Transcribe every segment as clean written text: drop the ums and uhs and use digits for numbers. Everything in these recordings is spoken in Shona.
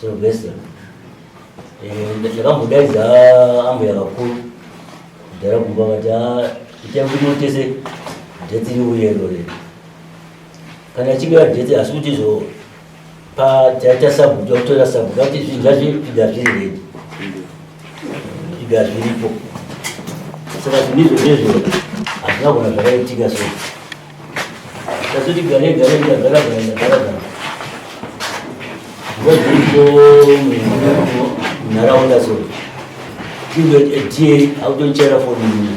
Sylvester ndakamudaiza ambo yakakuru ndara kumba vati ichakutinotese dheti riuyero re kana achinge dheti asi kuti zo taita sabu tokutora sabu kuti zvinhu zvazviga zviri redi zviga zviripo saka zvinizvo zvezvo hazvina kuona zvakaitika so tasoti gare ndagara zviripo munharaunda so tie autochera foni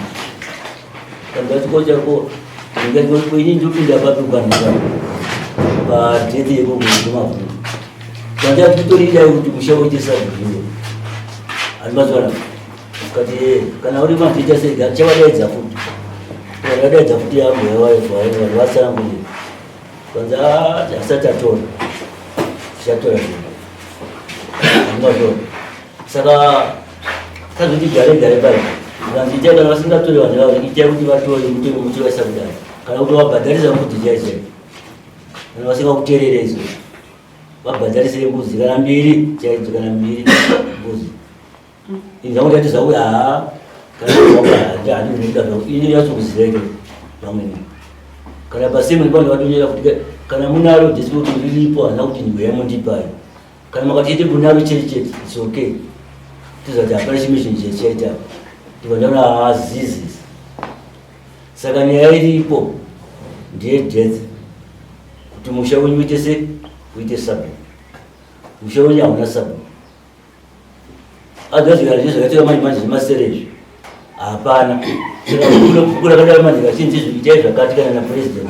kangatikochako inini ndopinda papikwanika padheti yekomumavu kandakutoridai kuti mushaoite sabhiro animazwana kati kana uri madheta sega chavadaidza futi vadaidza futi yamboyavasanguli kanza asati atora chatora animazwana saka kazoti gare pale vandiita kana vasingatori vanhu vavo itai kuti vatore mutengo muchivaisa kudai kana kuti vabhadharisa mbudzi chaizai kana vasingakuteerere izvo vabhadharisire mbudzi kana mbiri chaidzo kana mbiri mbudzi inzangoti zvauya kana ini yachokuzireke vamweni kana pasemeni pano vatonyera kuti kana munaro dhesi kuti riripo hana kuti nyika yamundipai kana makatiite munaro chete it's okay tizati hapana chimwe chinhu chechaita tivandaona hazizi saka nyaya iripo ndeyedheti kuti musha wenyu uite se uite sabu musha wenyu hauna sabu agazvikana zvizvakatika manje zvemaserezvi hapana saka kadai manje kachinzi izvo itai zvakati kana napuresident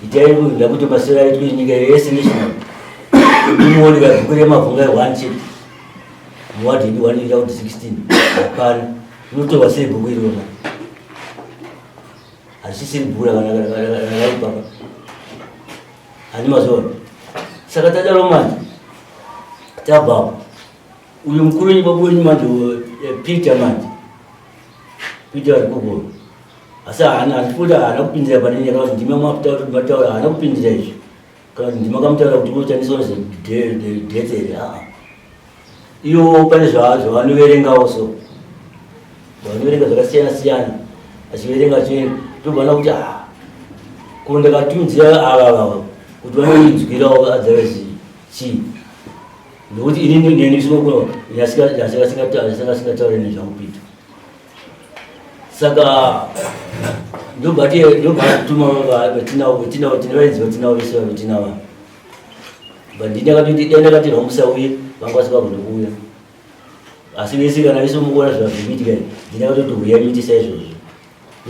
itai nda kuti masera aitwe nyika yese national inooneka bhuku remabvunga 1 chete muwadhini 1 ira kuti 16 hapana inotorwa sei bhuku irona hazvisiri bhuku rakanakaipapa hani mazona saka tadaro manje tabva uyu mukuru wenyika wenyu manje Peter manje Peter ari kugoro asi handifoti haana kupindira pane nyaya kuti ndime mapitaura kuti mataura haana kupindira izvi kana kuti ndimakamutaura kuti unoshandiswa nezvedhetsere iyo pane zvavanoverengawo so vanoverenga zvakasiyana achiverenga chii tobvana kuti ko ndakatunzira ava kuti vanoinzwirawo otherwise chii ndokuti inini neni sinokona yasingasingataure nezvamupita saka ndobatituma vatinavaenzi vatinavo vese vavetinava bandini ndakati rwamusauye vanga vasingagona kuuya asi vese kana vese mukuona zvazviitika ndinakatoti huyai muitisa izvozvo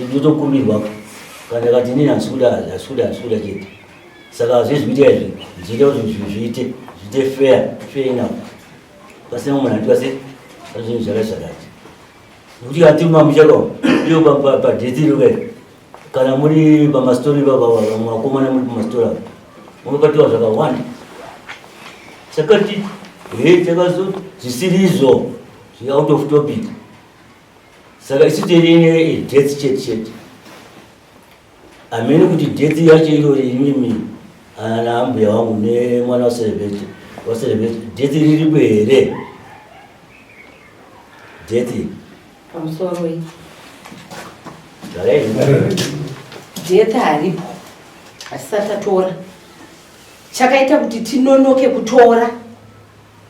ndotokumbirwa kana ndakati inini hasikuda chete saka zvezvikuita izvi zviita kuti zviite fair enough pasina munhu atikase zvinhu zvakazvakati nokuti hatiri mamucharo iyo padheti irokai kana muri pamastori vakomana muri pamastori avo mungapatiwa zvakawanda sakati takazo zvisiri izvo zvi-out of topic saka isi terine dheti chete amene kuti dheti yacho irori imimi ana ambuya wangu nemwana waserebete dheti riripo here dheti pamusoro dheti haripo asisati atora chakaita kuti tinonoke kutora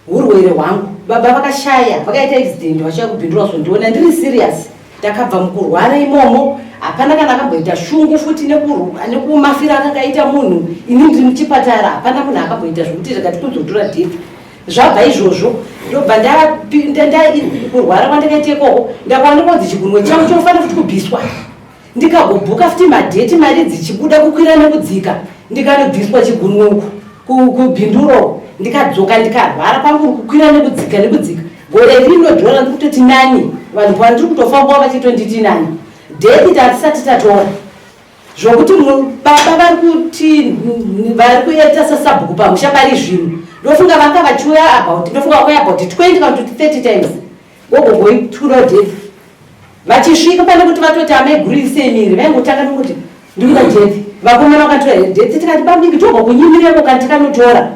urwere hwangu baba vakashaya vakaita accident vachaya kubhindura zondiona ndiri serious ndakabva mukurwara imomo hapana kana akamboita shungu futi nekumafira akakaita munhu ini ndiri muchipatara hapana munhu akamboita zvokuti tikati kuzotora dheti zvabva izvozvo ndobva kurwara kwandakaita ikoko ndakaona kunzi chigunwe changu chinofanira futi kubviswa ndikagobhuka futi madheti mari dzichibuda kukwira nekudzika ndikanobviswa chigunwe uku kubhinduro ndikadzoka ndikarwara pangu kukwira nekudzika gore rinodhora ndikutoti nani vanhu pandiri kutofambawo vachitonditi nani dheti tatisati tatora zvokuti baba vari kuita sasabhuku pamusha pari zvinhu ndofunga vanga vachiuya about ndofunga kwaya about 20 kana kuti 30 times gogogoitura dheti vachisvika pane kuti vatoti amaigurise miri vaingotanga nokuti ndikuda dheti vakomana vakatora dheti tikati babingi tobva kunyimireko kana tikanotora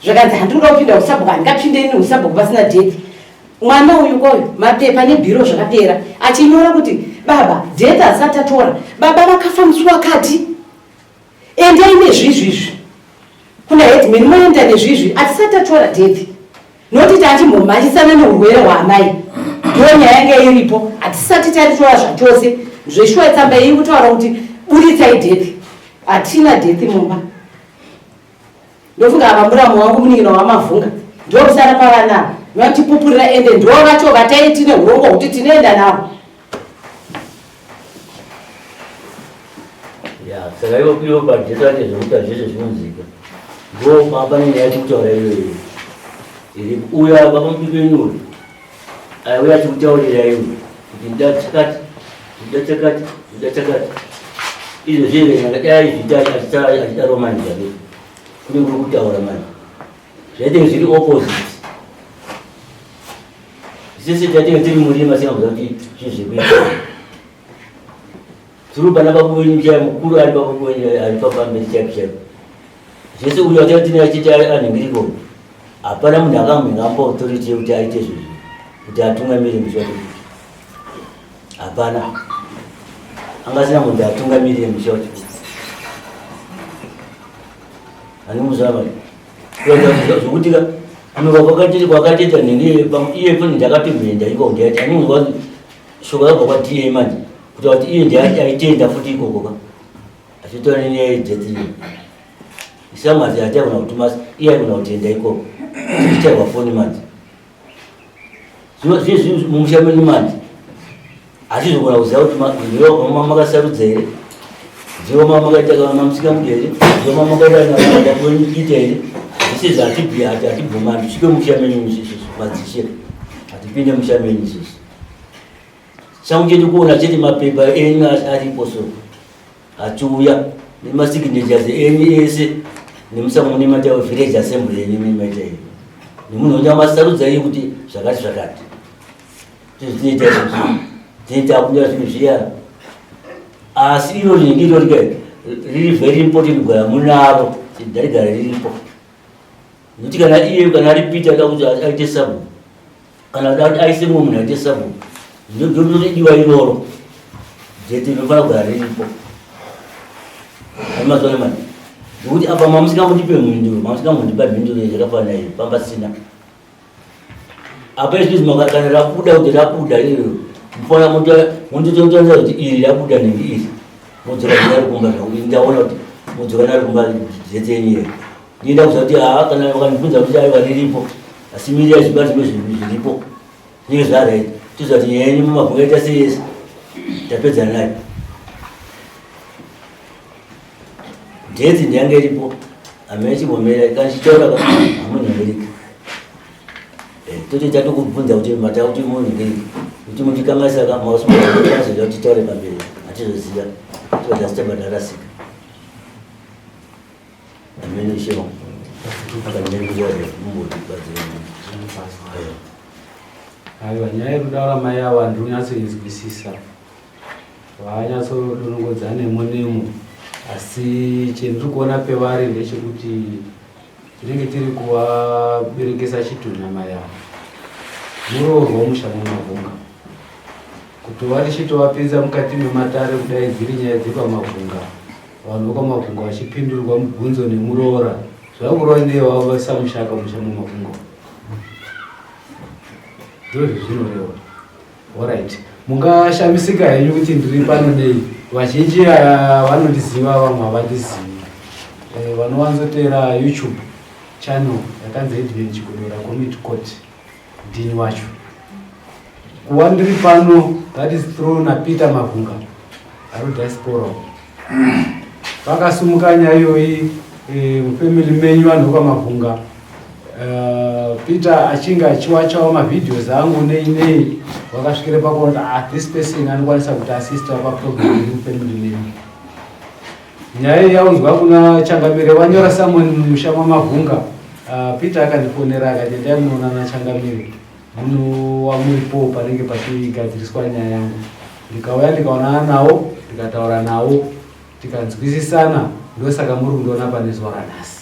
zvakanzi handinoda kupinda kusabhuku handingapinde ini kusabhuku pasina date. Mwana uyu koyo mapepa nebhiro zvakapera achinyora kuti baba date asati atora, baba vakafa musi wakati, endai nezvizvizvi kuna headman moenda nezvizvi atisati atora date, noti tachimbomashisana neurwere hwaamai ndiyo nyaya yanga iripo. Hatisati taritora zvachose zveshuwa tsamba iri kutaura kuti buditsai date, hatina date mumba. Ndofunga apa muramo wangu munin'ina wamavhunga ndokusara pavana vatipupurira ende ndo vacho vatai tine urongo kuti tinoenda navo. Saka ivo padheta ati zvokuta zvese zvinonzika ndo mapane nyaya yachikutaura iyoyo iri uya vakamupipenyura aiuya achikutaurira iwe kuti ndachakati izvo zveve nyakadai zvita achita romani zvake kune kuri kutaura mani zvaitenge zviri opposite. Sisi tatenge tiri murima singakuza kuti zvizvekuita tiri pana pakuwenyu chai mukuru ari pakuwenyu ari papamberi chaipo chaipo zvese uyo watanga tine achiti anhingiriko hapana munhu akamhengampa authority yekuti aite zvizvi kuti atungamiri mishwa hapana angasina munhu atungamirire mishwa animuzama zvokuti kwakatoita iye poni ndakapembenda iko ndiyati animuzwa shoko yabva kwadiye manje kuti iye ndiaitenda futi ikokoka achitora nenyaya yedeti isamazi ataigona kutuma iye aigona kutenda ikoko ichairwa foni manje zvinhu mumusha menyu manje hachizogona kuziva kuti makasarudza here ndiwo mamakaita kana mamusika mudu here ndiwo mamakaita kuita here zvese zvatibhuya hatibvumani tisvike musha menyu isusu madzishe hatipinde musha menyu isusu changu chedu kuona chete mapepa enyu aripo so achiuya nemasignatures enyu ese nemusamunemaita village assembly yenyu nemaita iyo nemunhu onja masarudza iye kuti zvakati zvakati tizvinoita izvozvo tinoita kuda zvinhu zviya asi iro rinenge irorika riri very important gwaya munaro darigara riripo nokuti kana iye kana ari Peter ada kuti aite sabu kana ada kuti aise mumwe munhu aite sabu ndinodiwa iroro jeti rinofana kugara riripo amazuva nemani nokuti apa mamusingamundipe mhinduro mamusingamundipa mhinduro zvakafanana iyo pambasina apa izvizvi kana rabuda kuti rabuda iro mufana mundototanza kuti iri rabuda nenge iri mudzoka nari kumba zvakuti ndaona kuti mudzoka nari kumba jeti yenyere ndienda kuziva kuti kana vakandibvunza kuti aiva riripo asi miri yazvibatiro zviripo zvinenge zvaraita tiziva kuti nyaya yenyu mumabhunga ita seyese tapedzana nayo ndeti ndiyange iripo hamene chimbomera kana chichaura hamunyangeriki totoita tokubvunza kuti mata kuti munyangeriki kuti mutikangasaka mausimoazoita kuti titaure pamberi hatizoziva toda sitabadarasika hamene shema aiwa nyaya yekutaura mai avo handinonyatsoinzwisisa vanyatsodonongodza nemo nemo asi chendiri kuona pevari ndechekuti tinenge tiri kuvaberekesa chitunha mai avo muroorwa musha mumavhunga kuti vari chitovapinza mukati mematare kudaidziri nyaya dzepamavhunga vanhu vokwamavhunga vachipindurirwa mubvunzo nemuroora zvakurova nevavo vasamushaka musha mumavhunga ndozvo zvinoreva oright mungashamisika henyu kuti ndiri pano nei vazhinji vanondiziva vamwe havandizivi vanowanzotera YouTube channel yakanzi Edwin Chigodora Community Court ndini wacho kuva ndiri pano that is through naPeter Mavhunga ari diaspora vakasumuka nyaya iyoyi mufamily menyu vanhu vokwamavhunga Peter achinge achiwachawo mavideos angu nei vakasvikire pakuona this person anokwanisa kuti assista paprogram yemufamily menyu. Nyaya yaunzwa kuna Changamire wanyora Samuel mushama mavhunga Peter akandifonera akati ndaimuona Changamire muno wamuripo panenge pachigadziriswa nyaya yangu ndikauya ndikaonana nawo ndikataura nawo tikanzwisisana ndosaka muri kundiona pane zuva ranhasi.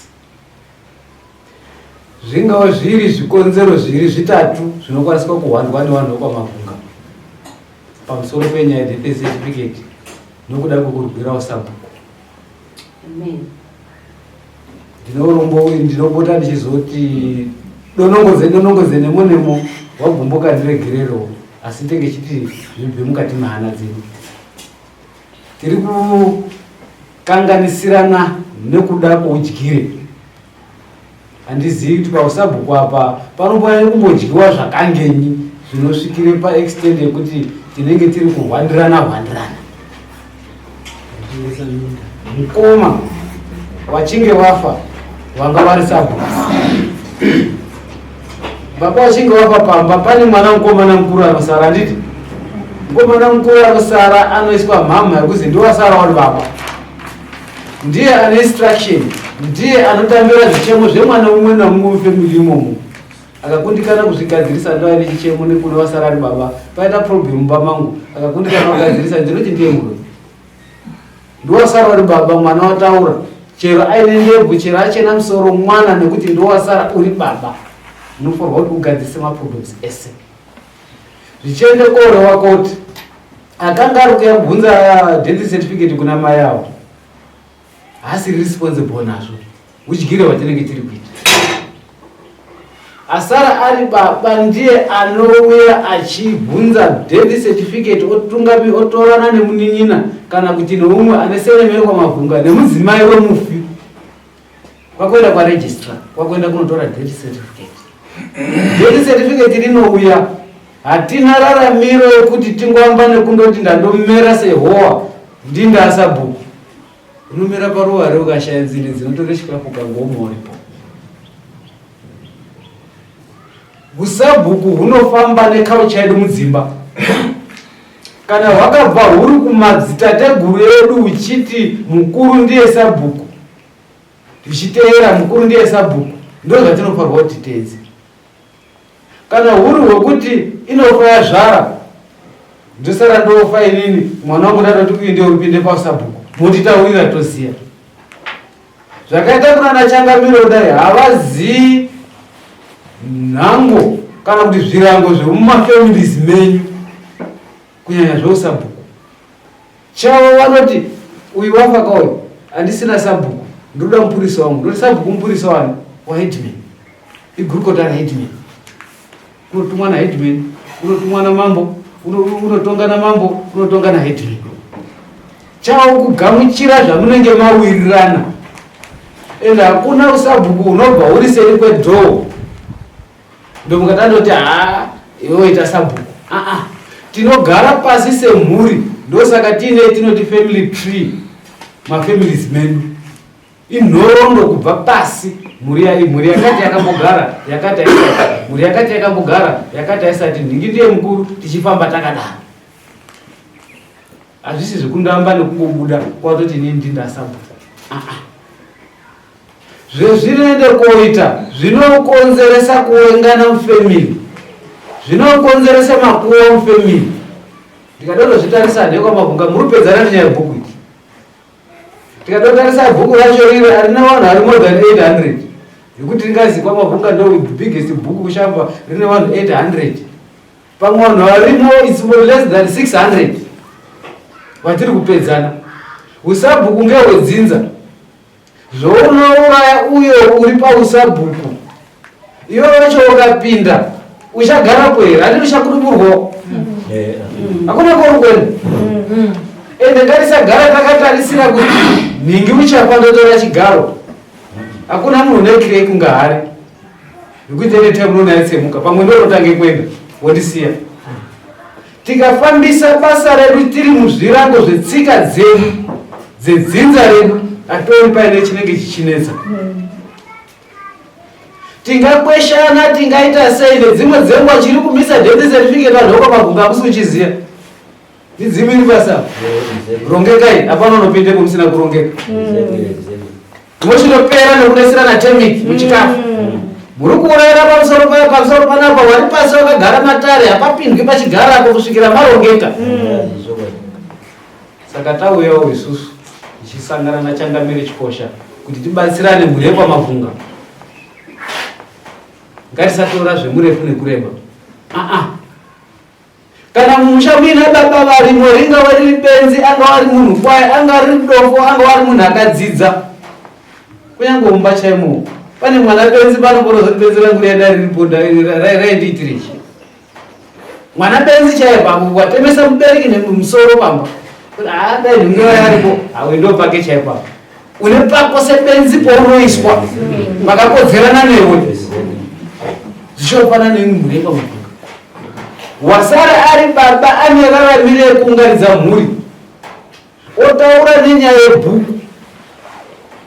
zvingava zviri zvikonzero zviri zvitatu zvinokwaniswa kuhwandwa nevanhu vepamavhunga pamusoro penyaya yedeath certificate nokuda kwekurwirawo sabhuku. Ndinopota ndichizoti donongoze nemo wagumbuka ndiregererowo, asi ndenge chiti zvibve mukati mehana dzedu. Tiri kukanganisirana nekuda kwoudyire. Handizivi kuti pausabhuku apa panofanira kumbodyiwa zvakangenyi zvinosvikire paextend yekuti tinenge tiri kuhwandirana. Mukoma wachinge wafa wanga vari sabhuku. Baba wachinge wafa pamba pane mwana mukomana mukuru anosara, handiti? Mukomana mukuru anosara anoiswa mhama yekuzi ndiwasara wari baba. Ndiye ane instruction, ndiye anotambira zvichemo zvemwana mumwe namumwe mufamily imomo. Akakundikana kuzvigadzirisa ndo ane chichemo nekune wasara ari baba. Paita problem bamangu akakundikana kugadzirisa ndinoti ndiye muroi. Ndiwasara wari baba, mwana wataura. Chero aine ndebvu, chero achena musoro mwana nekuti ndiwasara uri baba. Unofanirwa kuti ugadzirisa maproblems ese. Zvichiende koreva koti akanga ari kuyabvunza death certificate kuna mai avo haasiri responsible nazvo, udyire hwatinenge tiri kuita. Asara ari baba ndiye anouya achibvunza death certificate, otorana nemunin'ina kana kuti neumwe ane seremere kwamavhunga nemudzimai wemufi. Kwakuenda kwaregistrar, kwakuenda kunotora death certificate. Death certificate rinouya, hatina raramiro yekuti tingoamba nekundoti ndandomera sehowa ndindasabhuku. Unomera paruware ukashaya nzinde dzinotore chikafu kangoma uripo. Usabhuku hunofamba nekaucha yedu mudzimba. Kana hwakabva huri kumadzitateguru edu uchiti mukuru ndiye sabhuku, tichiteera mukuru ndiye sabhuku, ndo zvatinofanirwa kuti titedze. Kana huri hwekuti inofa yazvara, ndosara ndofa inini, mwana wangu ndatoti kuinde uripinde pasabhuku, mutitaurira toziya. Zvakaita kunana Changamiro kudai havazii nhango kana kuti zvirango zvemumafamilies menyu kunyanya zveusabhuku. Chavo vanoti uyu wafa kauyu handisina sabhuku, ndoda mupurisa wangu. Ndoti sabhuku mupurisa wani? Wahedman, igurukota rahedman. Unotumwa nahedman, unotumwa namambo, unotonga namambo, unotonga nahedman. Chavo kugamuchira zvamunenge mawirirana. Ende hakuna usabhuku unobva uri seri kwedhoo ndomukatandoti iwe ita sabhuku. Tinogara pasi semhuri, ndosaka tinoti family tree, mafamilies menu inhoroondo kubva pasi. Mhuri yakati yakambogara yakati haisati, mhuri yakati yakambogara yakati haisati, nhingi ndiye mukuru, tichifamba takadaro. Hazvisi zvekundoamba nekungobuda kwatoti inini ndindasabhuku. Zvezvinoende koita zvinokonzeresa kuwengana mufamily, zvinokonzeresa makuwa mufamily. Ndikadozvitarisa nekwamavhunga muri kupedzana nenyaya yebhuku iri. Tikadotarisa bhuku racho riri harina vanhu vari more than 800, yekuti ringazi kwamavhunga ndo biggest bhuku kushamba rine vanhu 800. Pamwe vanhu varimo it's less than 600 vatiri kupedzana. Usabhuku ngehwedzinza, zvounouraya uyo uri pausabhuku, iwe wacho ukapinda uchagara kweri, handiti uchakuduburwawo. Hakuna kwori kwenda. Ende ngatisagara takatarisira kuti ningi uchafa ndotora chigaro. Hakuna munhu nekirei kunga hari yekuti ende taimu nonaitsemuka pamwe ndorotange kwenda wondisiya. Tikafambisa basa redu tiri muzvirango zvetsika dzedu dzedzinza redu, hationi paine chinenge chichinetsa. Tingakweshana, tingaita sei, nedzimwe dzenguva chiri kumisa death certificate vanhu vakwamavhunga hakusi kuchiziya. Nidzimiri basa rongekai, hapana unopinde kumusina kurongeka. Mochinopera nekuneserana temiki muchikafu. Muri kuurayira pamusoro panapa, wari pasi wakagara matare, hapapindwi pachigara apo kusvikira marongeka. Saka tauyawo isusu tichisangana naChangamire Chikosha kuti tibatsirane mhuri yekwamavhunga. ngatisatora zvemurefu nekureba. Kana mumusha muina baba varimo, ringa vari benzi, anga vari munhu kwaye, anga ri dofo, anga vari munhu akadzidza, kunyange mumba chaimo pane mwana benzi panomboroza benzi rangu rienda ririponda raindiitirechi. Mwana benzi chaiye pambo watemesa mubereki nemusoro pamba dai nhungeva yaripo hawendo pake chaiye pambo une pako sebenzi paunoiswa makakodzerana newe zvichofana nemurenga mupunga wasara ari baba ane raramire kuunganidza mhuri otaura nenyaya yebhuku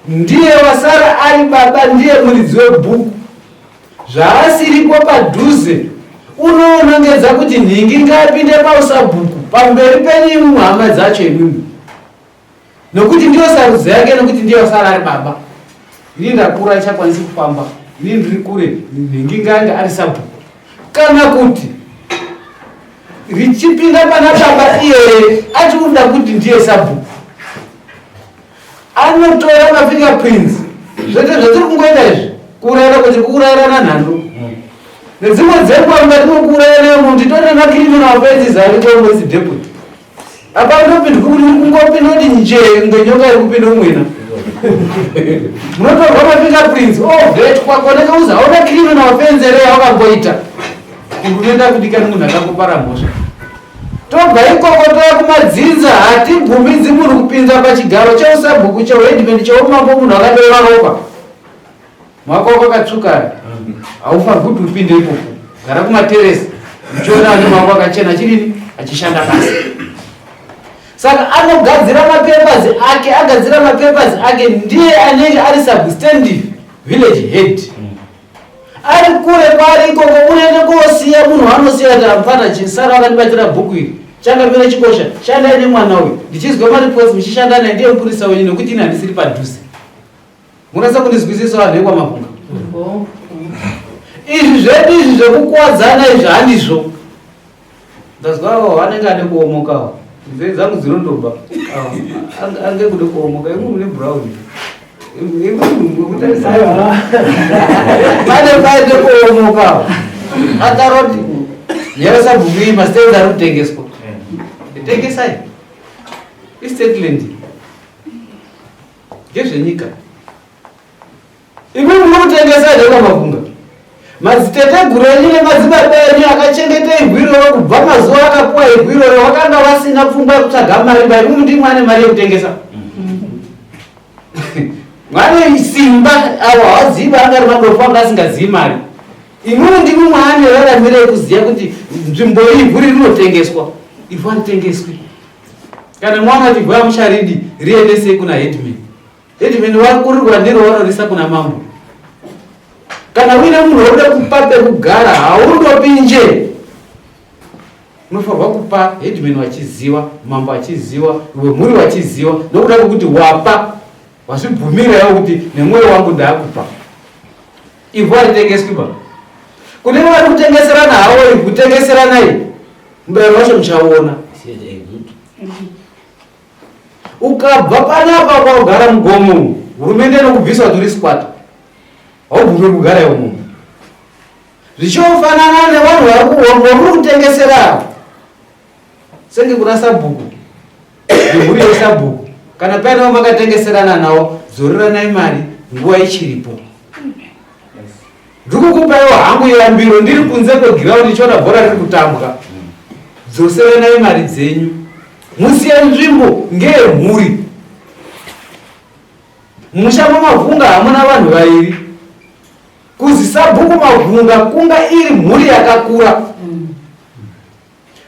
ndiye wasara ari baba ndiye muridzi webhuku zvaasiripo padhuze unoonongedza kuti nhingi ngapinde pausabhuku pamberi penyu hama dzacho imimi nokuti ndiyo sarudzo yake nokuti ndiyo wasara ari baba. Ini ndakura ichakwanisi kufamba ini ndiri kure nhingi nganga ari sabhuku kana kuti richipinda pana baba iyeye achikuda kuti ndiye sabhuku anotora mafingerprints zvete zvatiri kungoita izvi kurayira kuti kurayirana nhando nedzimwe dzenguva ngatinokurayira munhu titone macriminal offences ariko mwezi deputy apa ndopindwa kuti kungopinda kuti njee ngenyoka iri kupinda umwena munotorwa mafingerprints ovhetwa konekauza hauna criminal offense ere yawakangoita unoenda kudikani munhu akakupara mhosva tobva ikoko toya kumadzinza hatibvumidzi munhu kupinza pachigaro cheusabhuku chehedimend cheumambo munhu akadova ropa mwakoko katsvuka haufanirwi kuti upinde ipopo gara kumateresi uchiona ane mako akachena chidini achishanda basa. Saka anogadzira mapepers ake agadzira mapepers ake ndiye anenge ari substantive village head ari kure pari ikoko unoende koosiya munhu anosiya kuti amufana chisara akandibatira bhuku iri changamira chikosha shandai nemwana uyu ndichizwa mariposi muchishanda naye ndiye mupurisa wenyu nokuti ini handisiri padhuze. Munasa kundizwisisa vanhu vekwamabhunga izvi zvedu izvi zvekukuwadzana izvi handizvo ndazwa vanenge ade kuomokawo nzee dzangu dzinondoba ange kude kuomoka imwe mune brown pane paite kuomokawo akaroti yarasabhuku iyi masitenzi ari kutengeswa tengesai istatland ngezvenyika imwe munokutengesa nekwamabhunga madziteteguru enyu nemadzibaba enyu akachengete igwiroro kubva mazuva akapuwa igwiroro vakanga vasina pfungwa yekutsvaga mari bai imwe ndi mwane mari yekutengesa mwane simba avo havaziva angari madofu anga asingazivi mari imwe ndimi mwane raramire yekuziva kuti nzvimbo iyi guri rinotengeswa ifu hanitengeswi kana mwana chigwa mucharidi riendesei kuna hedman wakurirwa ndiro vanorisa kuna mambo. Kana wina munhu wode kupa pekugara haundopi nje unofanirwa kupa hedman wachiziva mambo achiziva iwe mhuri wachiziva nokuda kwekuti wapa wazvibvumira yawo kuti nemwoyo wangu ndaakupa ivu haritengeswi ba kune vari kutengeserana havo iri kutengeseranai mubayiro wacho muchaona. Ukabva panapa kwaugara mugomo hurumende nokubviswa turi squat haubvume kugara iwo munhu zvichofanana nevanhu vari kutengesera senge kuna sabhuku nemhuri yesabhuku kana painavo makatengeserana navo dzoriranai mari nguva ichiripo ndikukupaiwo hangu yambiro ndiri kunze kwegiraundi ndichiona bhora riri kutambwa dzoseranai mari dzenyu musiye nzvimbo ngeyemhuri. Mushambo mavhunga hamuna vanhu vairi kuzisabhuku mavhunga kunga iri mhuri yakakura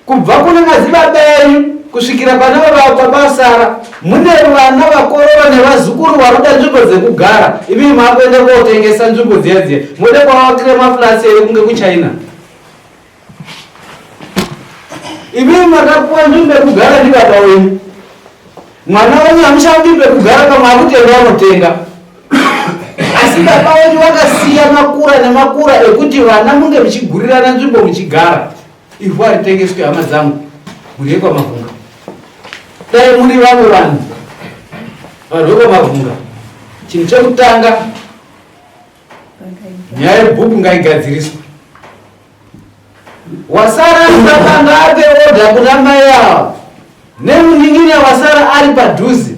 kubva kune madzibaba enyu kusvikira pana vavakabasara mune vana vakorora nevazukuru varoda nzvimbo dzekugara ivi makuende kotengesa nzvimbo dziya dziya mode kwavakire maflasi ere kunge kuchina ivi makapuwa nzvimbo yekugara ndibaba wenyu mwana wenyu hamushandi pekugara kama akutenga anotenga asi baba wenyu vakasiya makura nemakura ekuti vana munge muchigurirana nzvimbo muchigara ifu haritengeswi hama dzangu muri yekwamabhunga dai muri vamwe vanhu vekwamabhunga chinhu chekutanga nyaya yebhuku ngaigadziriswa. Wasara ndakanga ape oda kuna mai ava nemunin'ina wasara ari padhuze,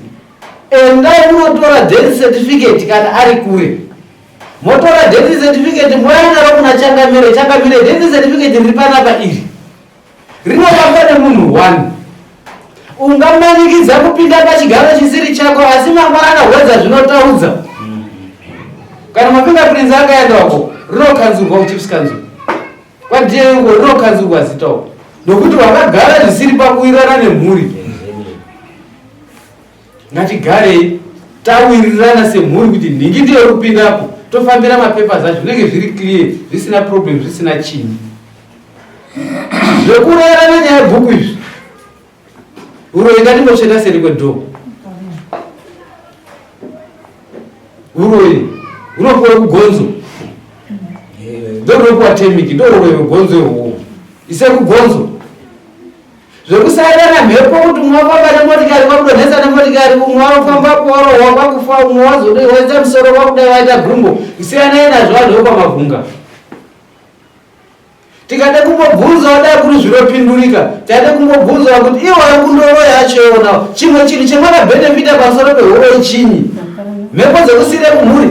endai munotora death certificate kana ari kure. Motora death certificate moyanaro kuna Changamire. Changamire death certificate riri panapa iri rinofamba nemunhu 1. Ungamanikidza kupinda pachigaro chisiri chako asi mangwana hwedza zvinotaudza. Kana mafingerprints akaendako rinokanzurwa kuchiefs council. Kwadiyengo rinokanzurwa zitawo. Nokuti wakagara zvisiri pakuwirirana nemhuri. Ngatigarei tawirirana semhuri kuti nhingi ndiyo kupindapo. Tofambira mapepa zvacho zvinenge zviri clear, zvisina problem, zvisina chinyi. Zvekurayirana nyaya yebhuku izvi uroyi ngatimbotsveta seri kwedhoo. Uroyi unopuwa kugonzo ndorunopuwa temiki, ndouroyi kugonzo ihwohwo ise kugonzo. Zvekusayirana mhepo kuti umwe wafamba nemotikari kwakudonhesa nemotikari, umwe wafamba kuwarohwa kwakufa, umwe wazodewedza musoro kwakudai waita gumbo, isiyanai nazvo vanhu vokwamabvunga. Tikade kumbobvunzawo dai kuri zvinopindurika, tade kumbobvunzawo kuti iwayo kundoro yacho iwonawo chimwe chinhu chemakabhenefita pamusoro pehuro ichinyi. Mhepo dzekusire kumhuri,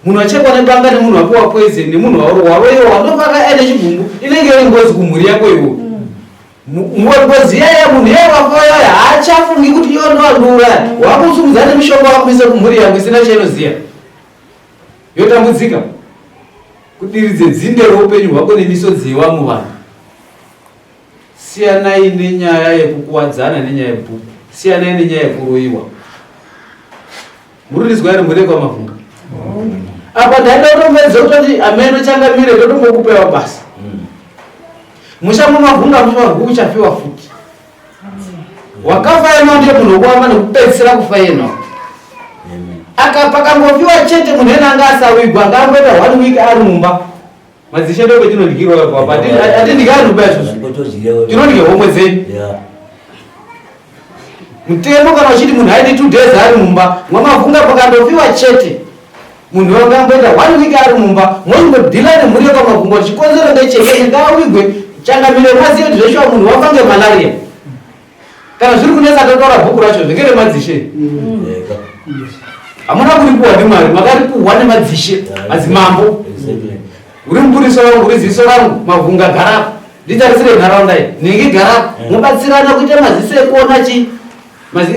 munhu achekwa nebanga nemunhu wapuwa poison nemunhu waroiwa ndopaka aine chibhumbu inenge iri ngozi kumhuri yako iwo. Ngozi yaya munhu yewafayo haachafungi kuti iyo ndowandouraya, wakusumudza nemishonga wakuise kumhuri yangu isina chainoziya, yotambudzika. Kudiridze dzinde roupenyu hwako nemisodzi yevamwe vanhu. Siyanai nenyaya yekukuwadzana nenyaya yebhuku, siyanai nenyaya yekuroiwa. Mururizwa iri murekwa mavhunga. Apa ndaida kutombedza kutoti ameno Changamire ndotombokupewa basa. Mushambo mavhunga mavhuku chafiwa futi. Wakafa eno ndiye munhu wokuamba nekupedzisira kufa eno. Pakangofiwa chete munhu ena anga asawigwa angamboita 1 week ari mumba. Madzishe ndo kwetinodyirwa papa. Atindika anhu baizvo. Tinodya homwe dzenyu. Mutemo kana uchiti munhu aiti 2 days ari mumba, mwamavhunga pakandofiwa chete. Munhu angamboita 1 week ari mumba, mwongodhila nemhuri yekwamavhunga chikonzero ndecheke ngawigwe. Changamire maziye kuti zveshuwa munhu wafa ngemalaria. Kana zviri kunesa totora bhuku racho zvingere madzishe. Hamuna kuripuwa nemwari, makaripuwa nemadzishe, madzimambo. Uri mupurisa wangu, uri ziso rangu, mavhunga garapo. Nditarisire nharaunda iyi, nhingi garapo. Mubatsirana kuita maziso ekuona chi?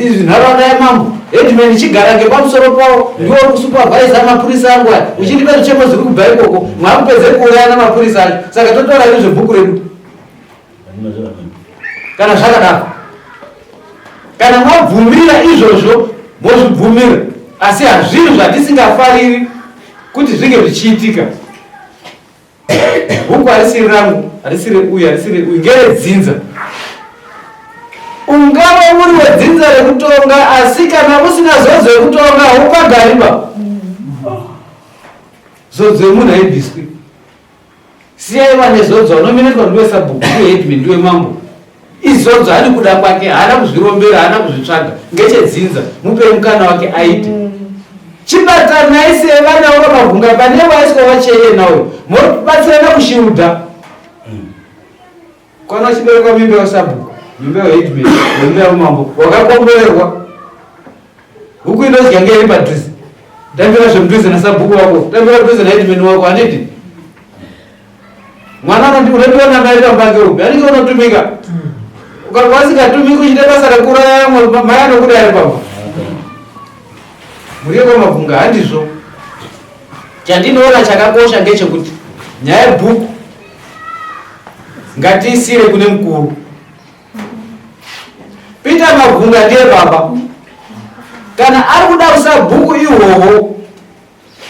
Izvi nharaunda yemambo. Headman chigara ngepamusoro pawo, ndiwo kusupervisa mapurisa angu aya. Uchindipa zvichemo zviri kubva ikoko, mwakupedze kuuraya namapurisa acho. Saka totora izvo bhuku redu. Kana zvakadaro. Kana mwabvumira izvozvo, mozvibvumira. Asi hazvinhu zvatisingafariri kuti zvinge zvichiitika. Bhuku harisiri rangu, harisiri uyu, ngeredzinza. Ungava uri wedzinza rekutonga, asi kana usina zodzo yekutonga haupagariba. Zodzo yemunhu haibviswi. Siyaiva nezodzo anominetwa ndiwe sabhuku, ndiwe headman, ndiwe mambo. Izodzo hadi kuda kwake, haana kuzvirombera, haana kuzvitsvaga. Ngechedzinza, mupei mukana wake aite. Chibatanai sevana vakamabvunga pane vaiswa vacheye nawo. Mobatsirana kushiudha. Kwana chibereka mimba yosabhuku, mimba yoheadman, mimba yomambo, wakakomborerwa. Huku inodya ngei padhuze. Tambira zvemudhuze nasabhuku wako, tambira mudhuze naheadman wako, handiti? Mwana unondiona maita mbange upi, handiti unotumika. Wasingatumiki uchite basa rekuraya mai anokudai pamba. Murieko mavhunga handizvo. Chandinoona chakakosha ngechekuti nyaya yebhuku ngatiisire kune mukuru. Peter Mavhunga ndiye baba. Kana ari kuda kusa bhuku ihwohwo,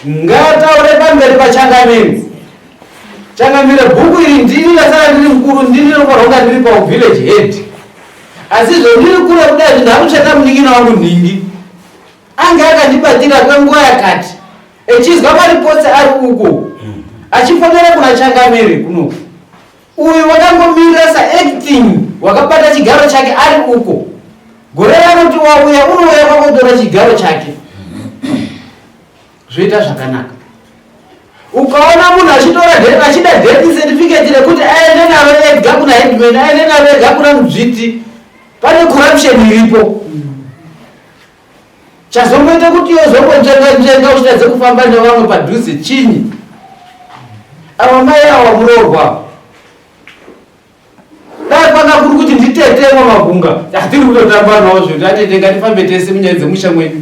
ngataure pamberi paChangamire. Changamire, bhuku iri ndini ndasara ndiri mukuru, ndini ndinofanira ndiri pavillage head. Asi zvondiri kure kudai ndakutsveta munin'ina wangu nhingi. Anga akandibatira kwenguva yakati. Echizwa maripotsi ari uko. Achifonera kuna Changamire kuno. Uyu wakangomirira saacting, wakabata chigaro chake ari uko. Gore ranoti wauya, unouya kwakutora chigaro chake. Zvoita zvakanaka. Ukaona munhu achida death certificate rekuti aende naro ega kuna headman, aende naro ega kuna muzviti, pane corruption iripo. Chazomboita kuti yozongonjenga uchitadze kufamba nevamwe padhuze chinyi? Ava mai ava muroorwa. Dai panga kuri kuti nditetemwa mabhunga, hatiri kutotamba nawo zvekuti atete ngatifambe tese munyaya dzemusha mwedu.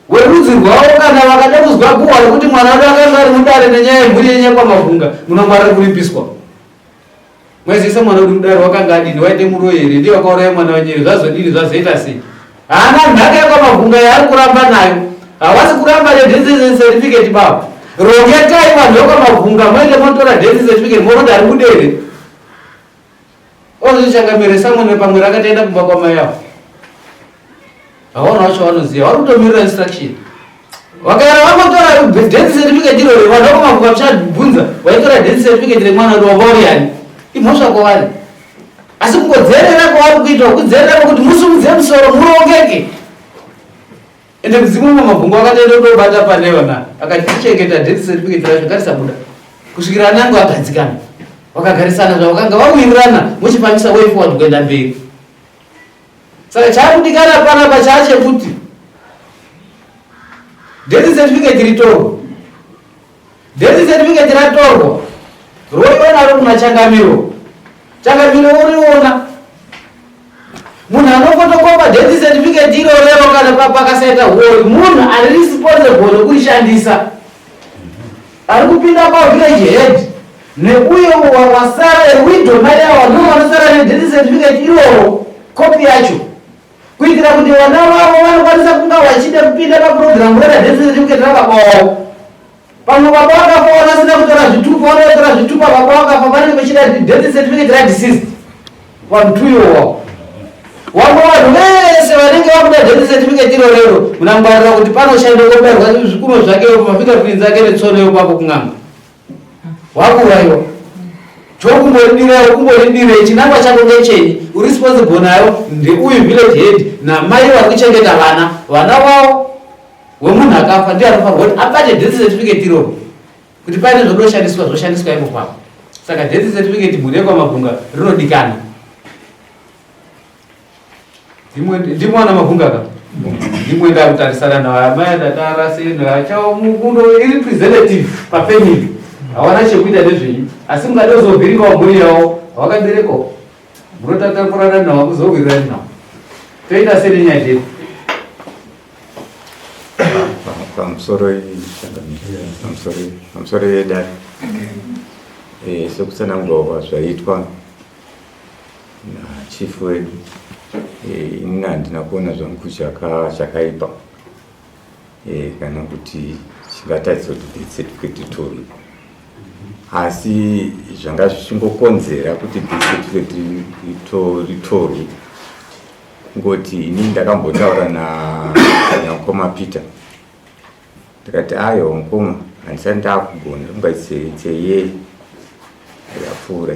Werudzi rwavo kana vakada kuzwa guhwa rekuti mwana wedu akanga ari mudare nenyaya yemhuri yenye kwamabhunga, munongwarira kuripiswa. Mwaziisa mwana wedu mudare wakanga adini, waite muroyere, ndiye wakauraya mwana wenyere, zvazodini zvazoita sei? Haana nhaka yekwamabhunga yaari kuramba nayo. Havasi kuramba nedeath certificate baba. Rongekai vanhu vekwamabhunga moende motora death certificate monoti ari kudere. Ozvichangamire samwe pamwe rakatoenda kumba kwamai avo. Hawana wacho vanoziva, vari kutomirira instruction. Vakaera vangotora death certificate iroro, vanhu vekwamabhunga vachabvunza, waitora death certificate remwana wedu wavauriani? Imhosva kwavari. Asi kungodzerera kwavari kuita, kudzerera kwekuti musumudze musoro murongeke. Ende mudzimu wamabhunga wakatoenda kutobata pane vana, akati tichengeta death certificate racho ngarisabuda. Kusvikira anango agadzikana. Vakagarisana zvavo vakanga vawirirana muchifambisa way forward kuenda mberi. Saka chaakudikana panapa chaachekuti death certificate ritorwa. Death certificate ratorwa, roiona ro kuna changamiro. Changamiro uriona. Munhu anofotokopa death certificate irorero kana pakasaita hori, munhu ari responsible nekurishandisa. Ari kupinda pavillage head. Neuyo wasara widow mai avo ndivo vanosara nedeath certificate iroro kopi yacho, kuitira kuti vana vavo vanokwanisa kunga vachida kupinda paprogramu reda death certificate rakabawo. Pamwe baba vakafa vanasina kutora zvitupa, vanotora zvitupa baba vakafa vanenge vachida death certificate radeceased pamutuyo wavo. Vamwe vanhu vese vanenge vakuda death certificate irorero munangwarira kuti panoshanda koperwa zvikuno zvake mafingerprints ake netsono ipapo kung'anga. Wakuurayiwa. Chokumboridira chinangwa chako ngechenyi, uresponsible nayo ndeuyu village head namai vari kuchengeta vana. Vana vavo wemunhu akafa ndiye anofanirwa kuti apate death certificate iroro, kuti paine zvodoshandiswa zvoshandiswa ipo papo. Saka death certificate mhuri yekwamabhunga rinodikana. Ndimwana mabhunga ka ndimwe ndakutarisana nawo amai ndatarasena chao mukundo representative pafamily. Hawana chekuita nezvenyu, asi mungade kuzovhiringawo mhuri yavo vakaberekawo, munotatakurana navo kuzowirirana navo. Toita sei nenyaya dzedu? pamusoro yedare sekutsanangurwa zvaitwa nachifu wedu, inini handina kuona zvangu chakaipa kana kuti chingatadzisa kuti death certificate itorwe. Asi zvanga zvichingokonzera kuti death certificate ritorwe ngoti inini ndakambotaura naMukoma Peter, ndikati ayo Mukoma handisati ndakugona ungaitseye yapfuura,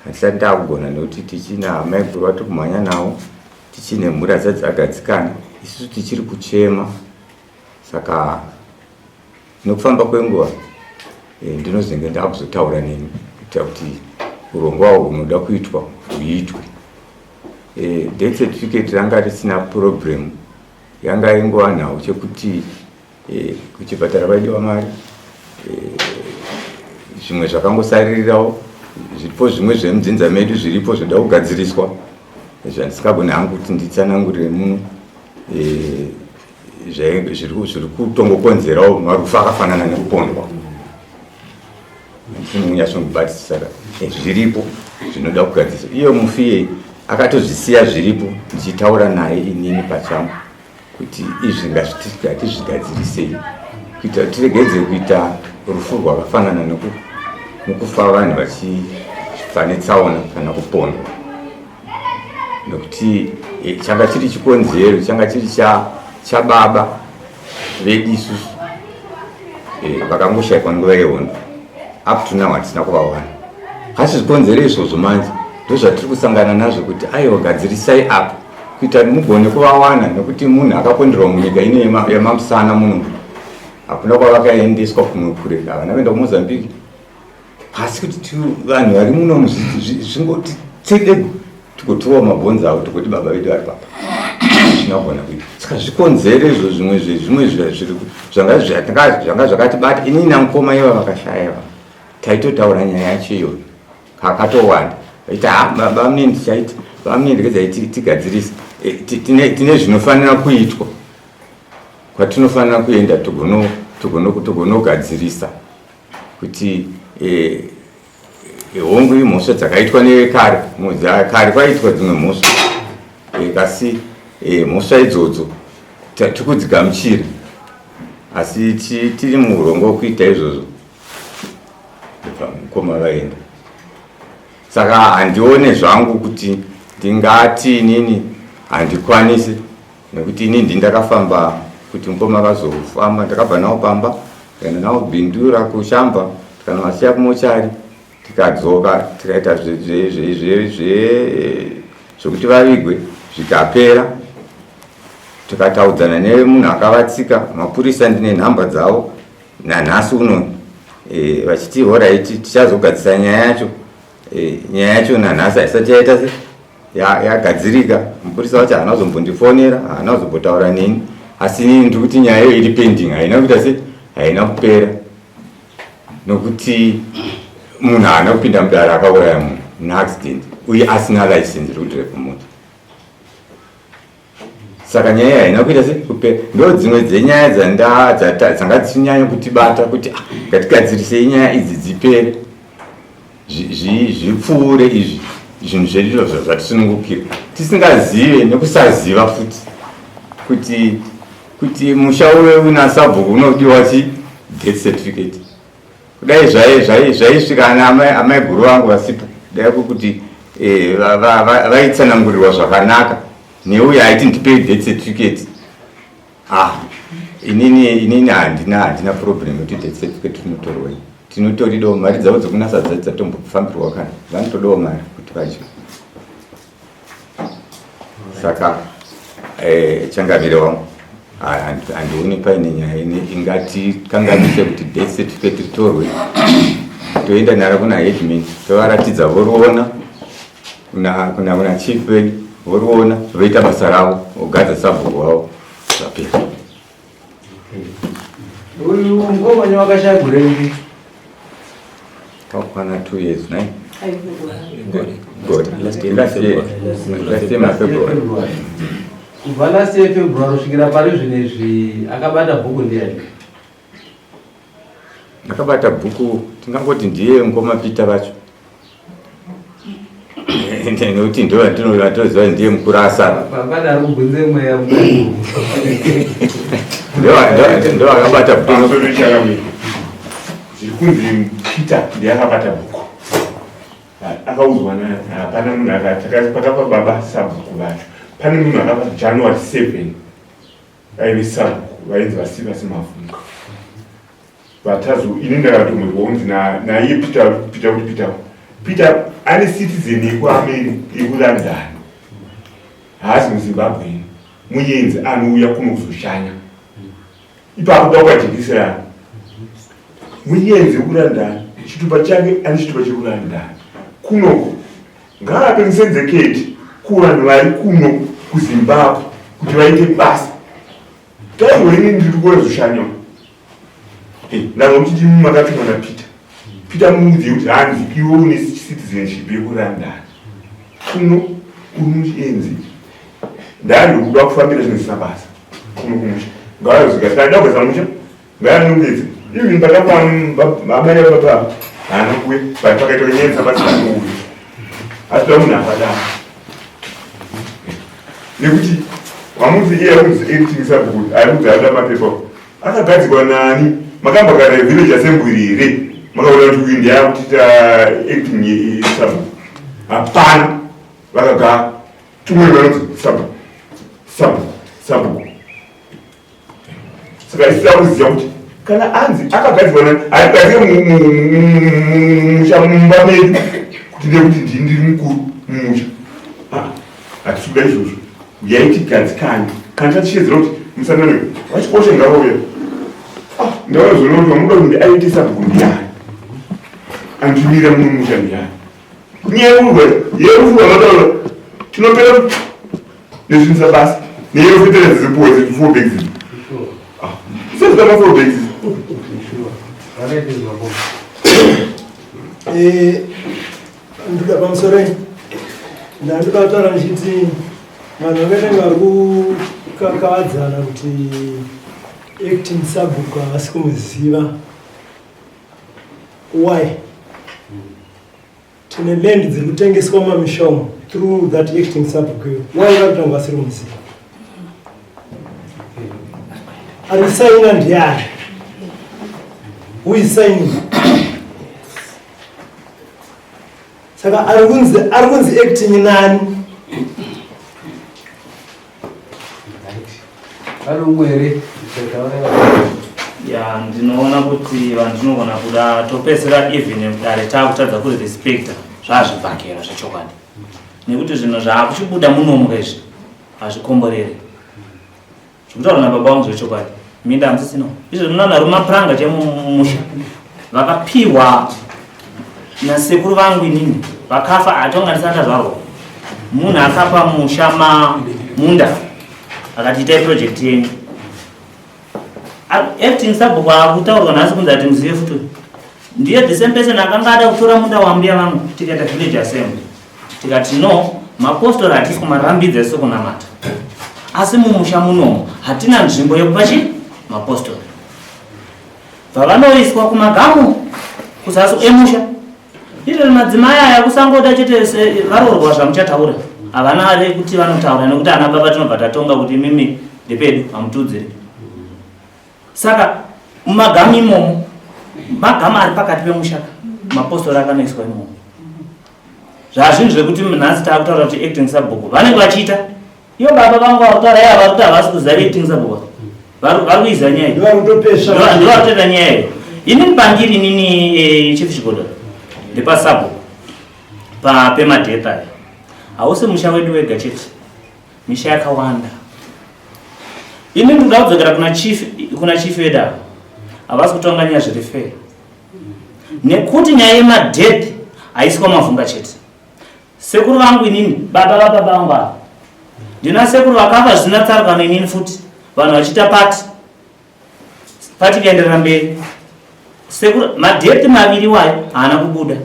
handisati ndakugona nekuti tichina amai guru vatiri kumhanya nawo, tichine mhuri dzisati dzagadzikana, isusu tichiri kuchema. Saka nokufamba kwenguva ndinozenge ndakuzotaura nemi kuita kuti urongwa hwo hunoda kuitwa huitwe. Death certificate ranga risina problem, yanga ingova nhau chekuti kuchipatara vaidiwa mari, zvimwe zvakangosarirawo, zviripo zvimwe zvemudzinza medu zviripo zvoda kugadziriswa, zvandisingagoni hangu kuti nditsanangurire muno, zviri kutongokonzerawo marufu akafanana nekupondwa. Munyasongobatisisa zviripo zvinoda kugadzirisa. Iyo mufiye akatozvisiya zviripo, ndichitaura naye inini pachangu kuti izvi ngatizvigadzirisei kuita tiregedze kuita rufu rwakafanana nokufa vanhu vachifa netsaona kana kupondwa, nokuti changa chiri chikonzero, changa chiri chababa vedu isusu vakangoshayikwa nguva yehondo. Up to now hatisina kuvawana. Asi zvikonzero izvozvo manje ndozvatiri kusangana nazvo kuti aiwa gadzirisai apa kuita kuti mugone kuvawana, nekuti munhu akaponderwa munyika ine yemamusana muno hakuna kwavakaendeswa kumwe kure, havana kuenda kuMozambique. Asi kuti vanhu vari muno zvingoti tsede tikotova mabhonzo avo tikoti baba vedu vari papa zvinogona kuita. Saka zvikonzere izvo zvimwe zvanga zvakatibata. Inini namukoma iva vakashayeva taitotaura nyaya yacho iyoyo kakatowanda vaita baba mune ndichaita baba mune ndikedzai tigadzirisa tine zvinofanira kuitwa kwatinofanira kuenda togonogadzirisa kuti hongu imhosva dzakaitwa nevekare kare kwaitwa dzimwe mhosva kasi mhosva idzodzo tikudzigamuchira, asi tiri muurongo wokuita izvozvo mukoma vaenda. Saka handione zvangu kuti ndingati inini handikwanisi, nekuti inini ndindakafamba kuti mukoma vakazofamba ndakabva nawo pamba tikaenda nawo bhindura kushamba tikanamasiya kumochari tikadzoka tikaita zvokuti vavigwe zvikapera tikataudzana nemunhu akavatsika mapurisa ndine nhamba dzavo nanhasi uno vachiti horaiti tichazogadzisa nyaya yacho nanhasi haisati yaita yagadzirika. Mupurisa wacho haana kuzombondifonera, haana kuzombotaura neni, asi inini ndiri kuti nyaya iyo iri pending, haina kuita se haina kupera, nokuti munhu haana kupinda mudare akauraya munhu neaccident uye asina license rekudirepa mota. Saka nyaya haina kuita se kupera. Ndo dzimwe dzenyaya dzanga dzichinyanya kutibata kuti ngatigadzirisei nyaya idzi dzipere, zvipfuure izvi zvinhu zvedu zvatisunungukira tisingazive nekusaziva futi kuti musha una sabhuku unodiwa death certificate. Kudai zvaisvika ana amai guru vangu vasipo kudai kuti vaitsanangurirwa zvakanaka neuyo aiti ndipei death certificate. Inini handina problem kuti death certificate tinotorwa, tinotoridawo mari dzavo dzekunasa dzatombofambirwa kana vanotodawo mari kuti vadye. Saka changamire wangu handioni paine nyaya ingatikanganise kuti death certificate ritorwe toenda naro kuna headman tovaratidza voriona kuna chief voriona voita basa ravo vogadza sabhuku wavo zvapera. Uyu ngomanya wakashagurei kakwana 2 years nai kubva last year February kusvikira pari zvinezvi akabata bhuku ndiani? Akabata bhuku tingangoti ndiye ngoma Peter vacho nekuti ndovatoziva ndiye mukuru asara papadari kubvunze mweya ndo akabata bhuku zvikunzi Peter ndiye akabata bhuku akaudzwa hapana munhu pakapa baba sabhuku vacho. Pane munhu akabata January 7 aive sabhuku vainzi vasiva semavhunga vatazo ini ndakatomwewa kunzi naiye Peter ane citizen yekuLondon haasi muZimbabwe muyenzi anouya kuno kuzoshanya ipapo daukajekisirana muyenzi wekuLondon chitupa chake ane chitupa chekuLondon kunoko ngaapensenzeketi kuvanhu vari kuno kuZimbabwe kuti vaite basa taiweni ndiri kuona zoshanyawo ndanokuti timumakatuma Peter mumudzivi kuti hanzi iwo une citizenship yekuLondon kuno unoenzi ndandokuda kufambira zvinhu zvisina basa kuno kumusha ngavazvikaidakweza musha ngaanongedze ivi ndakapamamai apapa haana kuwe bai pakaita kunyenza basinauya asi da munhu akadaro nekuti wamuti iye akunzi editingisa bhuku ari kuti aida mapepa akagadzikwa nani makambagara village assembly here makaona kuti uyu ndiye akutiita acting sabhuku hapana vakagara tumwe vanonzi sabhuku saka isira kuziva kuti kana anzi akagadzikwa nani aigadzike musha mumba medu kuti ndekuti ndiri mukuru mumusha hatisuda izvozvo yaiti gadzikani kana tatichedzera kuti musanano vachikoshe ngavauya ndawazonoti wamuda kunge aite sabhuku ndiyani andimira munomusha ndiyani kunyeurwe yerufuwa mataura tinopera nezvinisa basa neyerufeterezi zipuwe zi4 bags sezama 4 bags nduka pamusoro ndandikataura ndichiti vanhu vakatenga vari kukakavadzana kuti acting sabhuku havasi kumuziva why tine land dziri kutengeswa mamishomo through that acting sabhuku why vakutanga vasiri kumuziva ari kusaina ndiani who is signing saka ari kunzi acting nani ya ndinoona kuti vanhu tinogona kuda topedzera even dare taakutadza kurespecta zvazvibhakera zvechokwadi nekuti zvinhu zvaakuchibuda munomuka izvi hazvikomborere zvokutaura nababa vangu zvechokwadi minda hamusisino izvo zvinonana rumapuranga chemumusha vakapiwa nasekuru vangu inini vakafa hatonganisanda zvavo munhu akapa musha munda akati itai project yenyu acting sabhuku akutaurwa nhasi kunzi ati muzive futi ndiye the same person akanga ada kutora munda wambuya vangu tikaita village assembly tikati no mapostori hatisi kumarambidza sekunamata asi mumusha munomu hatina nzvimbo yekupa chi mapostori vavanoiswa kumagamu kuzasi emusha izvo madzimai aya kusangoda chete varoorwa zvamuchataura havana are kuti vanotaura nekuti ana baba tinobva tatonga kuti mimi ndepedu hamutudziri saka mumagamu imomo magamu ari pakati pemushaka mapostori akanoiswa imomo zvazvinhu zvekuti nhasi taakutaura kuti acting sabhuku vanenge vachiita iyo baba vangu vakutaura iya vari kuti havasi kuziva acting sabhuku vari kuiza nyaya ndovarutenda nyaya iyo inini pandiri inini chief chigodoro ndepasabhuku pemadheta aya hausi musha wedu wega chete misha yakawanda ini ndoda kudzokera kuna chief edavo havasi kutonga nyaya zviri fair nekuti nyaya yemadhethi haiswa mavhunga chete sekuru vangu inini baba vababa vangu ava ndina sekuru vakafa zvisina tsarukano inini futi vanhu vachiita pati kaenderera mberi sekuru madhethi maviri wayo haana kubuda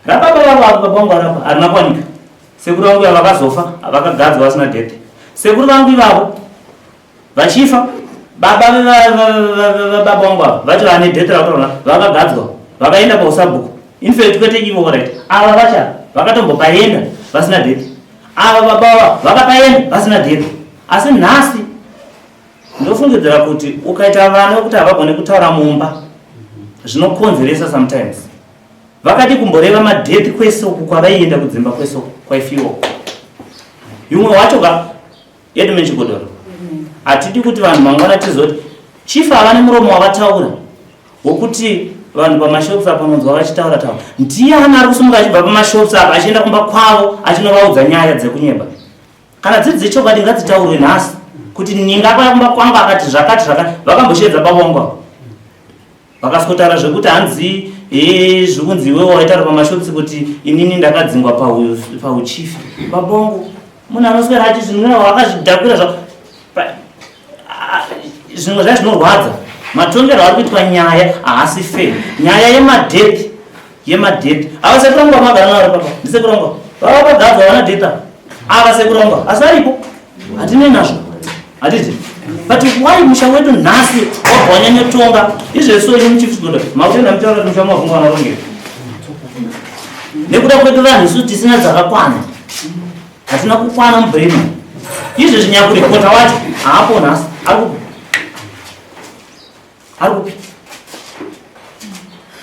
rababa vangu vangu arapa harina kwanika sekuru vangu ava vakazofa vakagadzwa vasina dhethi sekuru vangu ivavo vachifa baba vababa vangu ava vacho vane dhethi rakatorona vakagadzwa vakaenda pausabhuku infact kwete ivo right ava vacha vakatombopaenda vasina dhethi ava baba vakapaenda vasina dhethi asi nhasi ndofungidzira kuti ukaita vana vekuti havagone kutaura mumba zvinokonzeresa sometimes vakati kumboreva madhethi kwesoku kwavaienda kudzimba kwesoku kwaifiwa yumwe wacho ka edmund chigodoro hatidi kuti vanhu mangwana tizoti chifa havane muromo wavataura wokuti vanhu pamashops apa munzwa vachitaura taura ndiani ari kusumuka achibva pamashops apa achienda kumba kwavo achinovaudza nyaya dzekunyeba kana dziri dzechokwadi ngadzitaurwe nhasi kuti ninga akauya kumba kwangu akati zvakati vakamboshedza pavongwa vakasikotaura zvekuti hanzi zvikunzi iwewo waitaura pamashops kuti inini ndakadzingwa pauchifi babongo munhu anoswera achi zvinhu wakazvidhakura zvimwe zvai zvinorwadza matongero ari kuitwa nyaya haasi fair nyaya yemadhethi ava sekurongwa magara naro papa ndisekurongwa vava vagadzwa vana dheta ava sekurongwa asi aripo hatine nazvo hatiti but why musha wedu nhasi wabva wanyanyotonga izveso ini muchifigoda makutenda mutaura kuti musha mavhunga vanorongera nekuda kwedu vanhu isu tisina dzakakwana hatina kukwana mubrema izvezvi nyakuripota wacho haapo nhasi ari kupi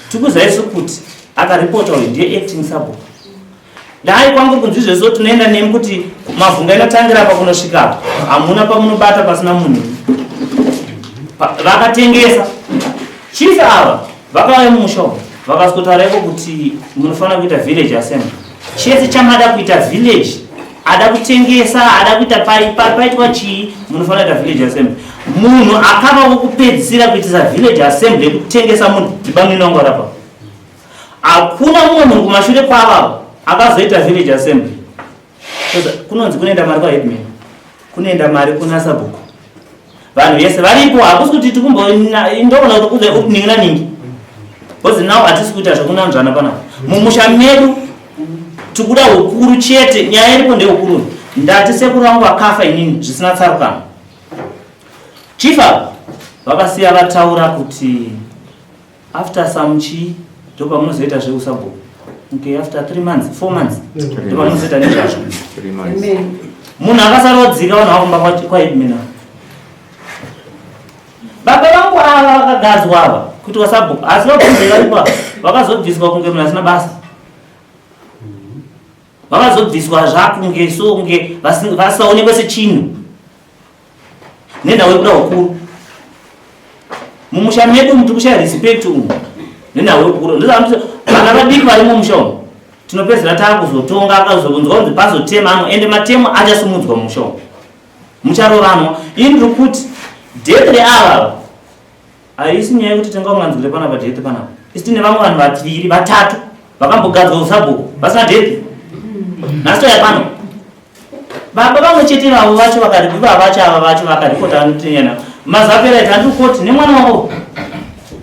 tikuzaisu kuti akaripota uyu ndiye acting sabhuku dai kwangu kunzi izvezvo tinoenda nemi kuti mavhunga inotangira pa kunosvika hamuna pamunobata pasina munhu vakatengesa chief ava vakauya mumushomo vakasikotauraiko kuti munofanira kuita village assembly chese chamada kuita village ada kutengesa ada kuita paitwa chii munofanira kuita village assembly munhu akava kupedzisira kuitisa village assembly kutengesa mudhibano inongo rapa. Hakuna mumwe munhu kumashure kwavavo akazoita village assembly. Kunonzi kunoenda mari kwaHeadman, kunoenda mari kuna Sabhuku. Vanhu vese varipo, hakusi kuti ndinoona kuti ningi naningi. Because now hatisi kuita zvekunanzvana panapa. Mumusha medu tikuda hukuru chete, nyaya iripo ndehukuru. Ndati sekuru vangu vakafa inini zvisina tsarukano. Chifa vakasiya vataura kuti after some chi ndopa munozoita zveuSabhuku. Okay, after 3 months, 4 months ndopa munozoita nezvazvo. 3 months. Munhu akasarodzika vanhu vakumba kwaHeadman. Baba vangu ava vakagadzwa ava kuti waSabhuku, asi vabvunzeka ipa vakazobviswa kunge munhu asina basa. Vakazobviswa zvakunge so kunge vasaonekwa sechinhu nenhau yekuda hukuru. Mumusha medu muri kushaya respect umu nenhau yehukuru. Vana vadiki vari mumusha umu tinopedzera taakuzotonga akazobunzwa kunzi pazotema amwe ende matemo achasimudzwa mumusha umu. Mucharovanwa. Ini ndiri kuti death reava haisi nyaya yekuti tingaunganzwire panapa death panapa. Isi tine vamwe vanhu 2 3 vakambogadzwa uSabhuku vasina death. Nhasi yapano baba vamwe chete vavo vacho vakaripota vacho ava vacho vakaripota vanotinyana mazapera tandi koti nemwana wavo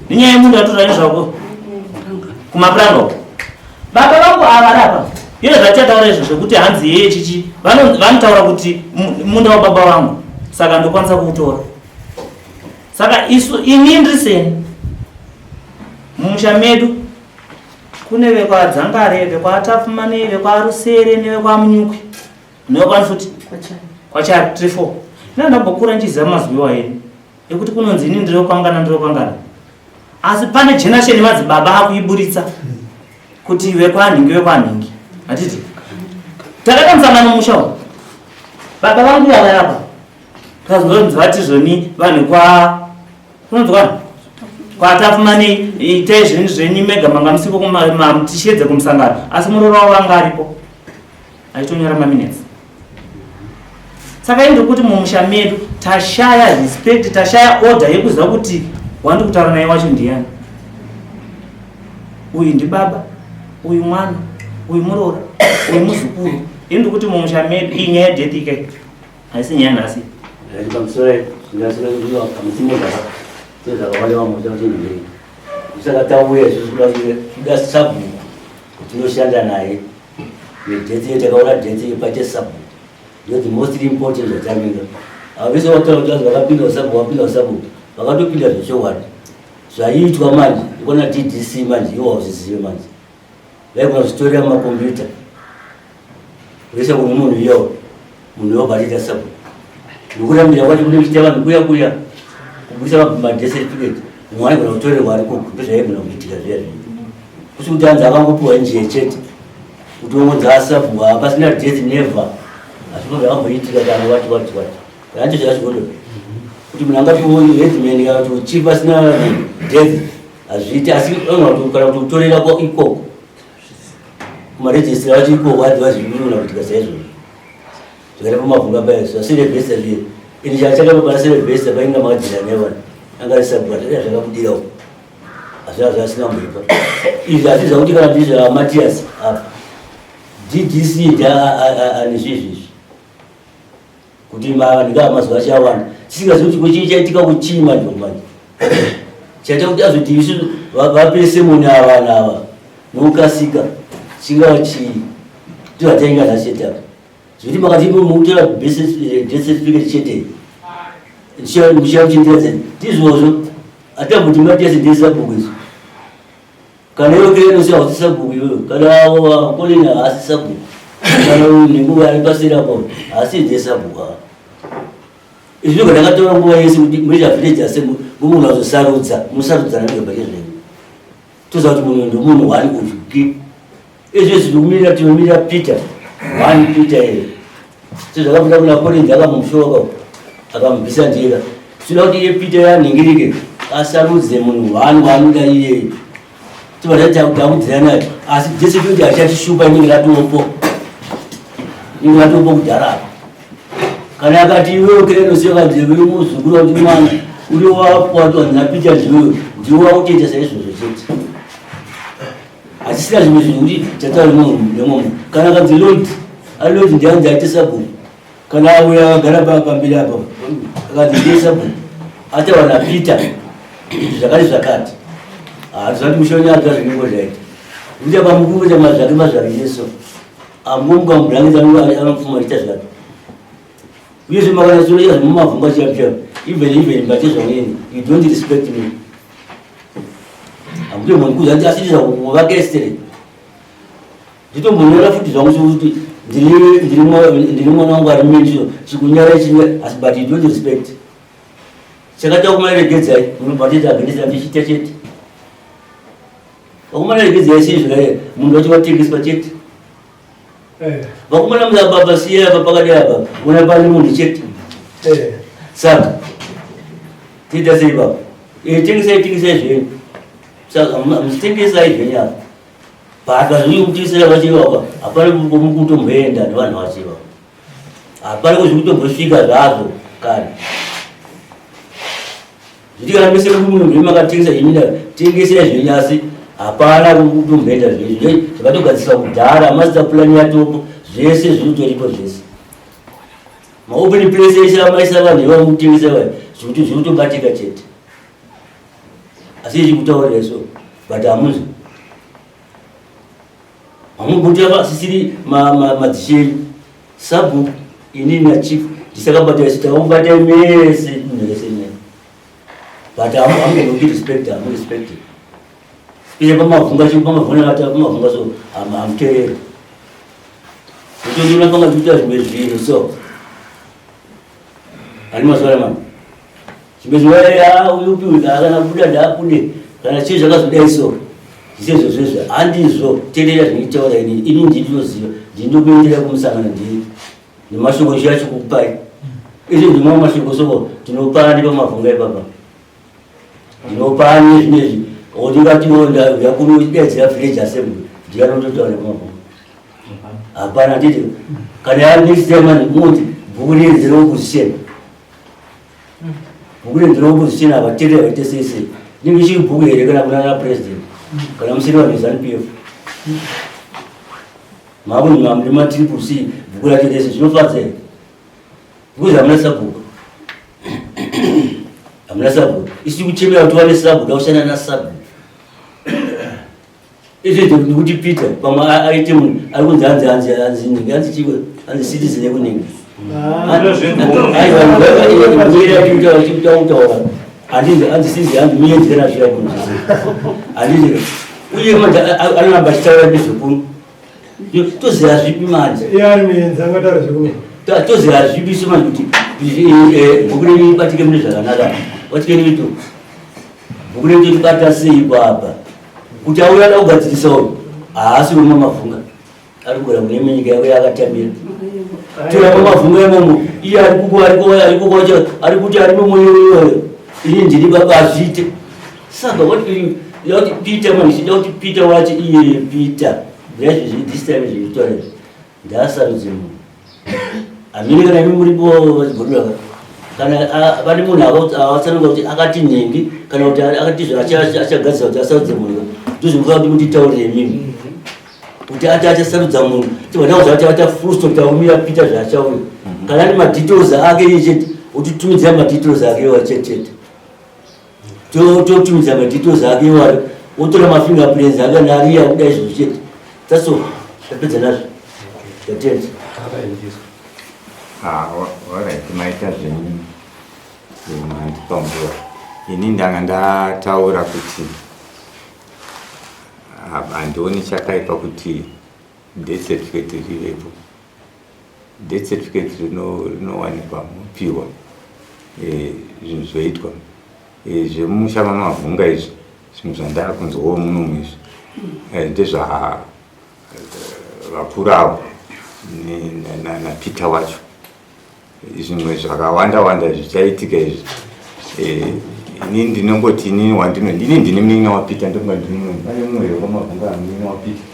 nenyaya yemunhu atora nezvako kumapuranga. Baba vangu ava rapa iro zvatiataura izvo zvekuti hanzi yeye chichi vanotaura kuti munda wababa vangu saka ndokwanisa kuutora. Saka ini ndiriseni mumusha medu kune vekwaDzangare, vekwaTafumane, vekwaRusere nevekwaMunyukwi nevekwaNfuti kwaChari 3-4. Ndambokura nchiziva mazwiwa eni ekuti kunonzi ini ndirokwangana. Asi pane generation madzibaba akuiburitsa kuti vekwanhingi. Hatiti takata musangano mumusha umu. Baba vangu vavarapa kazonzi vati zvoni vanhu kunonzwa kwaTafumane itai zvinhu zvenyu mega manga musiko tishedze kumusangano, asi muroro wavo vanga aripo aitonyora maminutes. Saka indi kuti mumusha medu tashaya respect, tashaya order yekuziva kuti wandi kutaura naye wacho ndiani. Uyu ndibaba, uyu mwana, uyu murora, uyu muzukuru. Indi kuti mumusha medu iyi nyaya yedeath ikai haisi nyaya nhasi. Pamusoro ndingasikuwa pamusimuka tezakawalewa mucha kuchinzvei saka tauya zvikuda Sabhuku tinoshanda naye nedeath yetakaona death yepate Sabhuku ndio the most important zvatamira. Avese wataura kuti vakapinda uSabhuku vakatopinda zveshowani zvaiitwa manje ikona TDC manje iwo hauzizive manje vaikona zvitori yamakombiyuta vese kune munhu iyawo munhu wabhatita Sabhuku ndokuramira kwati kune mchita vanhu kuya kubudisa madeath certificate mwana kana kutorerwa ariko ndozvaigona kuitika zviya kusi kuti anzi akangopiwa njee chete kuti ongodza aSabhuku apasina death never asiko zvakamboitika kana wati yancho zvakachigodo kuti munhu angati Headman kana kuti chief asina death hazviiti asi kana kuti kutorera ikoko kumarejistra vacho ikoko adiva zvivinona kuitika saizvozvo zvakaipa mabvunga paya zvaselebhesa zviye ini chachakapa pana selebhesa painga makadzira nevana anga Sabhuku ataya zvakabudirawo hazvina zvasina mbuipa izvi hazviza kuti kana ndizva Matias apa DDC anezvizvizvi kuti ndingaa mazuva achawanda tisingazivi kuti chii chaitika kuchii manje chaita kuti azoti isu vapese muni avana ava nokasika chingava chii tivatainga zvachetapa zviti makati mukutora death certificate chete muchakuchindiradza ndizvozvo atambuti Matias ndeSabhuku izvo kana iwe kirenosi hausi Sabhuku iweyo kana Kolina haasi Sabhuku kana nenguva ari pasera papo haasi ndeSabhuku ava izvi zviko ndakatora nguva yese kuti muita village assembly munhu azosarudza musarudzana nezvabake zvenyu toziva kuti munhu ndomunhu wani kuzviki izvi zvinomirira tinomirira Peter wani Peter ere sezvakapinda kuna Collins akamumushoka akamubvisa njira zvinoda kuti iye Peter yanhingirike asarudze munhu waanoda iyeyo tivatatakudzira naye asi jese kuti achatishupa ningi ratopo kudhara kana akati iwewe kero seka nzeviri muzukuru kuti mwana uri wakwatwa napita ndiwewe ndiwe wakutoita saizvozvo chete asisina zvimwe zvekuti tataura nemomo kana kanzi lord alodi ndianzi aite sabhuku kana auya agara pamberi apa akanzi ndiye sabhuku atawana pita zvakati zvakati hazvati mushonyadza zvinongo zvaita kuti pamukungu chamazvake mazvake yeso amungamurangidza anopfuma aita zvake uyezve makanasoroya zvemumavhunga chiyapya even mbatezvamweni you don't respect me amuke munhu kuzati asitiza kuvakestere nditombonyora futi zvangu sokuti ndiri mwana wangu ari mencho chikunyara chimwe asi but you don't respect chakata kumaregedzai munobhatiti agendesa ndichita chete vakumaregedzai seizvikaye munhu wacho watengeswa chete vakumana muzababa siya apa pakati apa una pani munhu chete saka tiita sei baba tengesai zvenyu saka musitengesai zvenyu apa pakazvii kutisira vachivakwa hapana kutomboenda nevanhu vachivakwa hapana kuzvikutombosvika zvazvo kani zviti kana mese munhu mvei makatengesa imina tengesai zvenyu asi hapana kutomboenda zvezvo zvakatogadziswa kudhara master plan yatopo zvese zviritoripo zvese maopen place ese amaisa vanhu ivamutengesa vanhu zvikuti zvikutobatika chete asi ichikutaurira so but hamunzwi hamubuti avasisiri madzishenyu sabhuku inini nachief ndisakabata sitaumbatai mese nhese mene but hamunoki respect hamurespecti iye pamavhunga so hamuteereri kutondina panga kuita zvimwe zviro so ani mazuva mani zvimwe zvivaya uyupi kana buda ndabude kana chii zvakazodai so zvisezvo zvezvo handizvo teerera zvinoitaura ini ndinoziva ndinokuendera kumusangana ndii nemashoko chiyacho kukupai izvo ndimwe mashoko soko tinopani pamavhunga ipapa ndinopani zvinezvi ondingatiwonda yakunodedzera village assembly ndiyanototaura pamavhunga hapana nditi kana yanext time muti bhuku renzera opposition bhuku renzera opposition havateerera vaite seisei ndinge chiri bhuku here kana kunana president kana musiri vanhu veZANU-PF makunhu muri matriple C bhuku racho rese zvinofadza here because hamuna sabhuku hamuna sabhuku isi kuchemera kuti wane sabhuku aushanda nasabhuku izvi ndikuti Peter pamwe aite munhu ari kunzi hanzi ningi hanzi chiwe hanzi citizen yekuningi aivaaaaaaa handisizi hanzi muenzera nazvira kunzi handii uye manje anoramba achitaura nezvekunu toziva zvipi manje toziva zvipi somanje kuti bhuku renyu ibatike mune zvakanaka watikeni mito bhuku renyu totibata sei papa kuti auya da kugadzirisa uyu haasi rumwe mavhunga ari kugara kune imwe nyika yako yakatambira tora pamavhunga imomo iye arikukwacho ari kuti ari mumweyoyo ini ndiri baba azviite saka yauti Peter mani chida kuti Peter wacho iye Peter this time zvivitaura ndasarudze munhu amiri kana imi muripo vachigorora kana pane munhu avatsanonga kuti akati nhingi kana kuti akati achagadzisa kuti asarudze munhu ndozvimuka kuti mutitaurire mimi kuti ati achasarudza munhu tivanauza ati fullstop taumira Peter zvachauri kana ani madetails ake iye chete utitumidzira madetails ake wachetete totumidza madetails ake iwari wotora mafingerprints ake nariya kuda izvozvo chete taso tapedza nazvo tatenza alright maita zvenyu mandipambura ini ndanga ndataura kuti handioni chakaipa kuti death certificate rivepo death certificate rinowanikwa mupiwa zvinhu zvoitwa zvemushama mavhunga izvi zvinhu zvandava kunzowo munomu izvi ndezva vakuru avo naPeter wacho zvimwe zvakawanda zvichaitika izvi ini ndinongoti inini ndine munin'ina waPeter ndonga pane mumwe wemavhunga munin'ina waPeter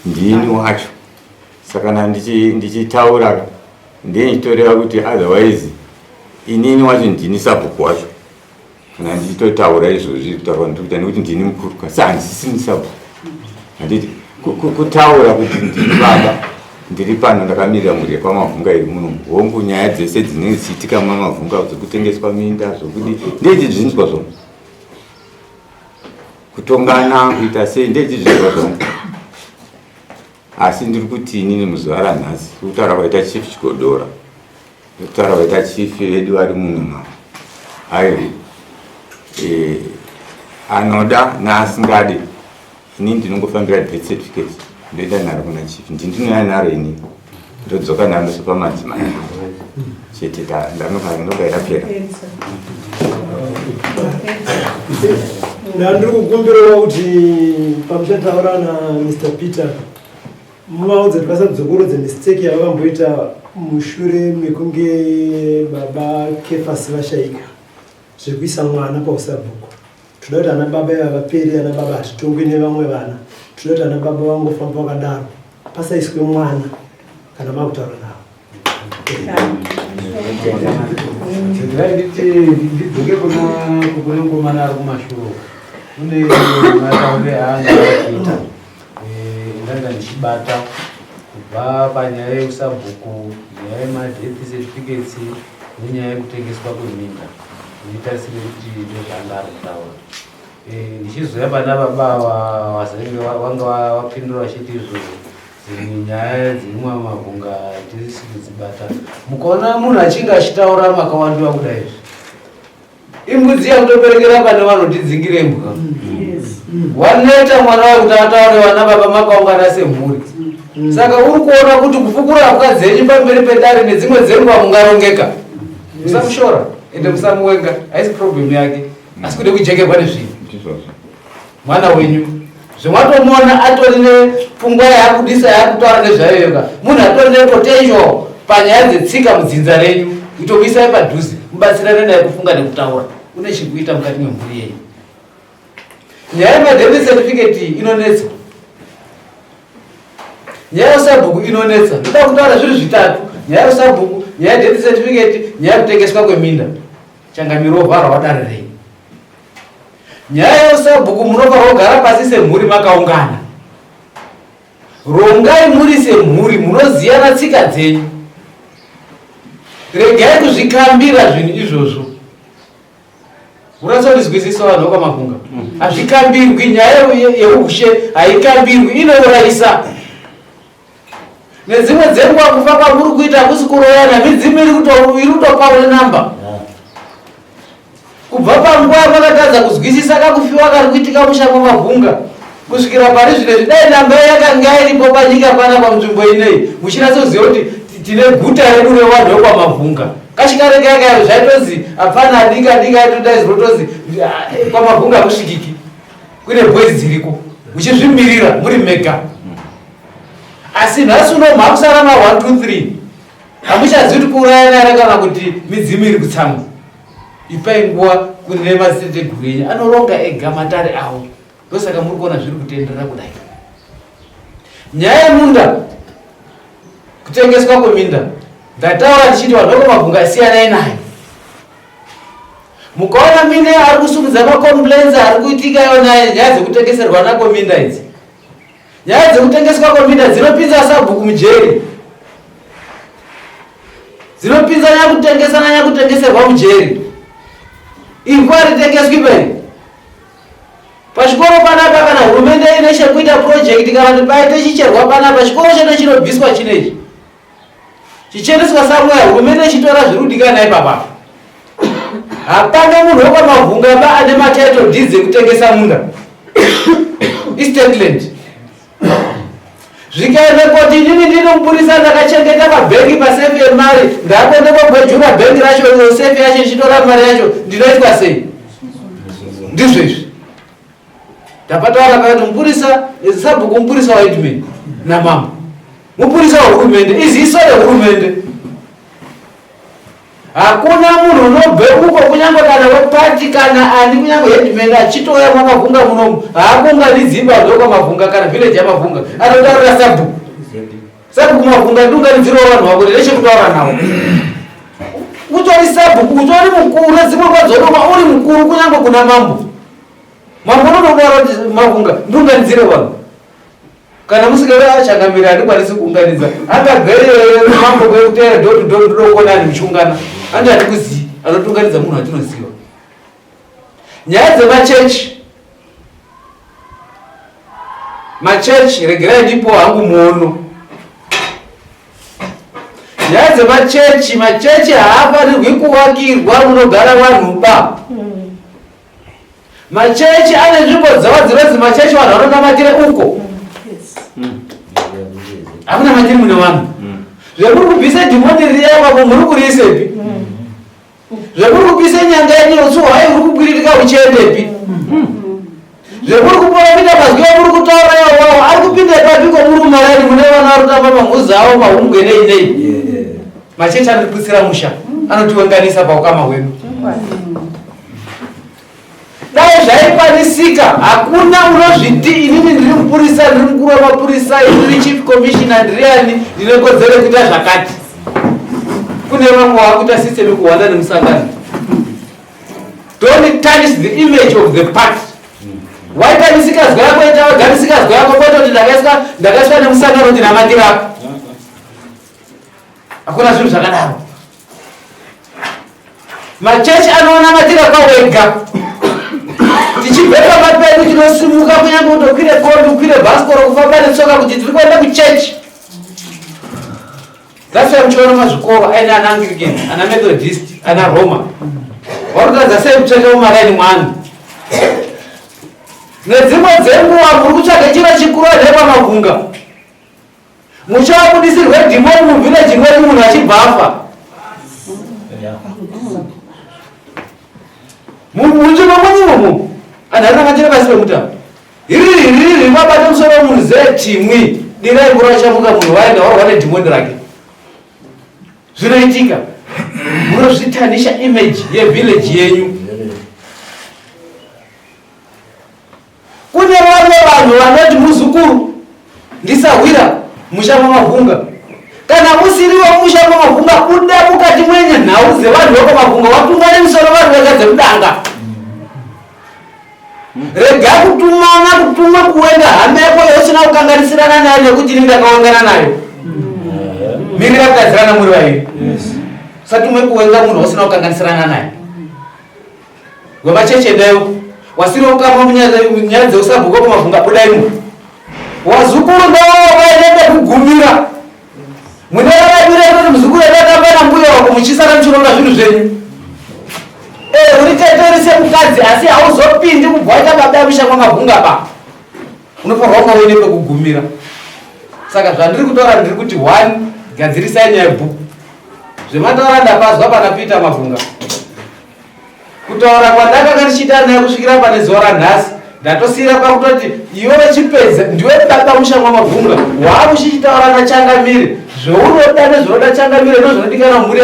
ndini wacho saka ndichitaura ndichitoreva kuti otherwise inini wacho ndini sabhuku wacho kana ndichitotaura izvozvi kutaura nekuti ndini mukuru kasi handisisini sabhuku handiti kutaura kuti ndini baba ndiri pano ndakamirira mhuri yekwamavhunga iri muno hongu nyaya dzese dzinenge dzichiitika mamavhunga dzokutengeswa minda zvokudi ndechizvinzwa zvongo kutongana kuita sei ndechizvinzwa zvongo asi ndiri kuti inini muzuva ranhasi kutaura kwaita chief Chigodora kutaura kwaita chief vedu vari muno mavo aive anoda naasingade inini ndinongofambira death certificate ndoenda nharo kuna chief ndinoya nharo inini ndodzoka nharo ndosopa madzimai chete ndoga yapera ndandiri kukumbirawo kuti pamuchataura naMr. Peter muvaudze tikasadzokorodze mistake yavakamboita mushure mekunge baba Kefasi vashaika zvekuisa mwana pausabhuku. Toda kuti ana baba vaperi, ana baba hatitongwi nevamwe vana. Toda kuti ana baba vangofamba vakadaro pasaiswe mwana kana makutaura navo. ndidzoke kune ngomana ari kumashuro kune mataure aanga achiita ndanga ndichibata kubva panyaya yeusabhuku, nyaya yemadeath certificates nenyaya yekutengeswa kweminda. Nditarisire kuti ndozvaanga ari kutaura. Ndichizoya pana baba vanga vapindura vachiti izvozvo dzimwe nyaya dzimwe mabhunga tisiri kudzibata. Mukaona munhu achinge achitaura makawandiwa kudai imbudziya kutoperekera pane vanotidzingira imbwa. Waneta mwana wayo kuti ataure vana baba makaungana semhuri. Saka uri kuona kuti kufukura pfungwa dzenyu pamberi pedare nedzimwe dzenguva mungarongeka. Musamushora ende musamuwenga, haisi problem yake, asi kude kujekerwa nezvinhu. Mwana wenyu zvemwatomuona atori nepfungwa yaakudisa yaakutaura nezvayo yoga, munhu atori nepotential panyaya dzetsika mudzinza renyu, itomuisai padhuze mubatsirane naye kufunga nekutaura. Une chikuita mukati memhuri yenyu. Nyaya yemadeath certificate inonetsa, nyaya yesabhuku inonetsa. Ndoda kutaura zviri zvitatu: nyaya yesabhuku, nyaya yedeath certificate, nyaya yekutengeswa kweminda. Changamiro vhara wadarerei. Nyaya yesabhuku munofanira kugara pasi semhuri makaungana. Rongai muri semhuri, munoziyana tsika dzenyu. Regai kuzvikambira zvinhu izvozvo. Uratsonizwisisa vanhu vakwamavhunga. Hazvikambirwi, nyaya yeushe haikambirwi, inourayisa. Nedzimwe dzenguva kufa kwamuri kuita hakusi kuroyana, midzimu iri kutopaune namba. Kubva panguva yamakatadza kuzwisisa kakufiwa kari kuitika mushango mavhunga kusvikira pari zvino dai namba yakanga iripo panyika pana panzvimbo inei, muchinatsoziva kuti tine guta redu revanhu vekwamavhunga. Kashikareka zvaitozi hapana adika aitodaizirotozi kwamavhunga kusvikiki, kune boys dziriko muchizvimirira muri mega. Asi nhasi uno makusara ma 1 2 3 hamuchazivi kuti kuurayana ere kana kuti midzimu iri kutsamwa. Ipai nguva kune masiteteguru enyu anoronga ega matare avo. Ndosaka muri kuona zviri kutenderera kudai. Nyaya yemunda, kutengeswa kweminda, ndataura ndichiti vanhu vekwamavhunga siyanai nayo. Mukaona mine ari kusumudza macomplaints ari kuitika iyonayo nyaya dzekutengeserwa nakweminda idzi. Nyaya dzekutengeswa kweminda dzinopinza sabhuku mujeri. Dzinopinza nyakutengesa nanyakutengeserwa mujeri. Ivhu haritengeswi pei. Pachikoro panapa kana hurumende ine chekuita project kana kuti paite chicherwa panapa, chikoro chete chinobviswa chinechi. Chicheneswa somewhere, hurumende ichitora zviri kudikana ipapa. Hapana munhu wekwamavhunga ba ane matitle deeds ekutengesa munda. Estate land. Zvikaenda kuti inini ndinomupurisa ndakachengeta pabhengi pasefi yemari, ndakonde kogwejura bhengi racho sefi yacho ichitora mari yacho, ndinoitwa sei? Ndizvo izvi. Ndapataura pakati mupurisa sabhuku, mupurisa waidmen namama, mupurisa wehurumende, iziso rehurumende. Hakuna munhu unobve uko kunyange kana wepati kana ani kunyange headman achitouya mwamavhunga munomu haakunganidzimba dzokwamavhunga kana village yamavhunga anotaurira sabhuku. Saka kumavhunga ndunganidziro vanhu vako nechekutaura nawo. Utori sabhuku, utori mukuru, dzimwe kwadzoroma uri mukuru kunyange kuna mambo. Mambo unotaura kuti mavhunga ndunganidzire vanhu. Kana musikava achangamira andikwanisi kuunganidza. Akagere mambo kwekutera dhoto ndokona ani muchungana. Andi andikuzivi, anotunganidza munhu atinoziva. Nyaya dzemachechi. Machechi regerai ndipo hangu muono. Nyaya dzemachechi haafanirwi kuvakirwa munogara vanhu ba. Machechi ane nzvimbo dzavo dzinonzi machechi vanhu vanonamatire uko. Hakuna matiri mune vanhu. Zvekuri kubvise dhimoni riya vapo muri kuriisepi? Zvekuri kubvise nyanga yenyu utsuhwai uri kukwiritika uchiendepi? Zvekuri kuprofita mazwi amuri kutaura iwawo ari kupinda ipapiko muri kumarani mune vana vari kutamba mamhuzi avo mahumbwe nei. Machechi anotiputsira musha, anotiunganisa paukama hwedu. Dai zvaikwanisika, hakuna unozviti inini ndiri mupurisa, ndiri mukuru wamapurisa, ndiri chief commissioner, ndiri ani ndinekodzero kuita zvakati. Kune vamwe vakuita system kuhwanda nemusangano. Don't tarnish the image of the party. Waita misikazwa yako ita wagari misikazwa yako kwa kuti ndakaiswa nemusangano kuti namatira ako. Hakuna zvinhu zvakadaro. Machechi anoona matira kwawega. Tichibheka mapedu tinosimuka kunyange utokwire kondi ukwire bhasikoro kufamba netsoka kuti tiri kuenda kuchechi. That's why muchiona mazvikoro aina ana Anglican, ana Methodist, ana Roma. Varikutadza sei kutsvaka mumaraini mwangu. Nedzimwe dzenguva muri kutsvaga chiro chikuru nepamavhunga. Muchavabudisirwe dhimoni muvhileji mwedu munhu achibva afa. Munzvimbo mwenyumo anhu ari namatire pasi pemutamo. Iri vabate musoro womunhu zetimwi dirai ngura vachamuka munhu vaenda varwa nedhimoni rake. Zvinoitika. Munozvitanisha image yevhileji yenyu. Kune vamwe vanhu vanoti muzukuru ndisahwira musha mamavhunga. Kana usiriwo musha mamavhunga kuda mukati mwenye nhau dzevanhu vepamavhunga watunga nemisoro vanhu vega dzemudanga. Rega kutuma kuenda hama yako yosina kukanganisirana nayo nekuti ndakaungana nayo. Mirira kugadzirana muri vairi. Satumwe kuwenga munhu wasina kukanganisirana naye. Wemachechi endayo. Wasiri ukama munyaya dzeusabhuka pamavhunga budaimo. Wazukuru ndavo vaenende kugumira. Mune varavira kuti muzukuru edakamba nambuya wako muchisara muchironga zvinhu zvenyu. Uri teterise mukadzi asi hauzopindi kubva waita baba mushango mavhunga ba. Unofanirwa kunge uine pekugumira. Saka zvandiri kutaura ndiri kuti 1 gadzirisai nyaya yebhuku. Zvemataura ndapazwa pana Peter Mavhunga. Kutaura kwandakanga ndichiita naye kusvikira pane zuva ranhasi ndatosiyira pakutoti iwe chipedza ndiwe baba mushango mavhunga waakuchichitaura nachangamire zvounoda nezvinoda changamire ndozvinodikana mhuri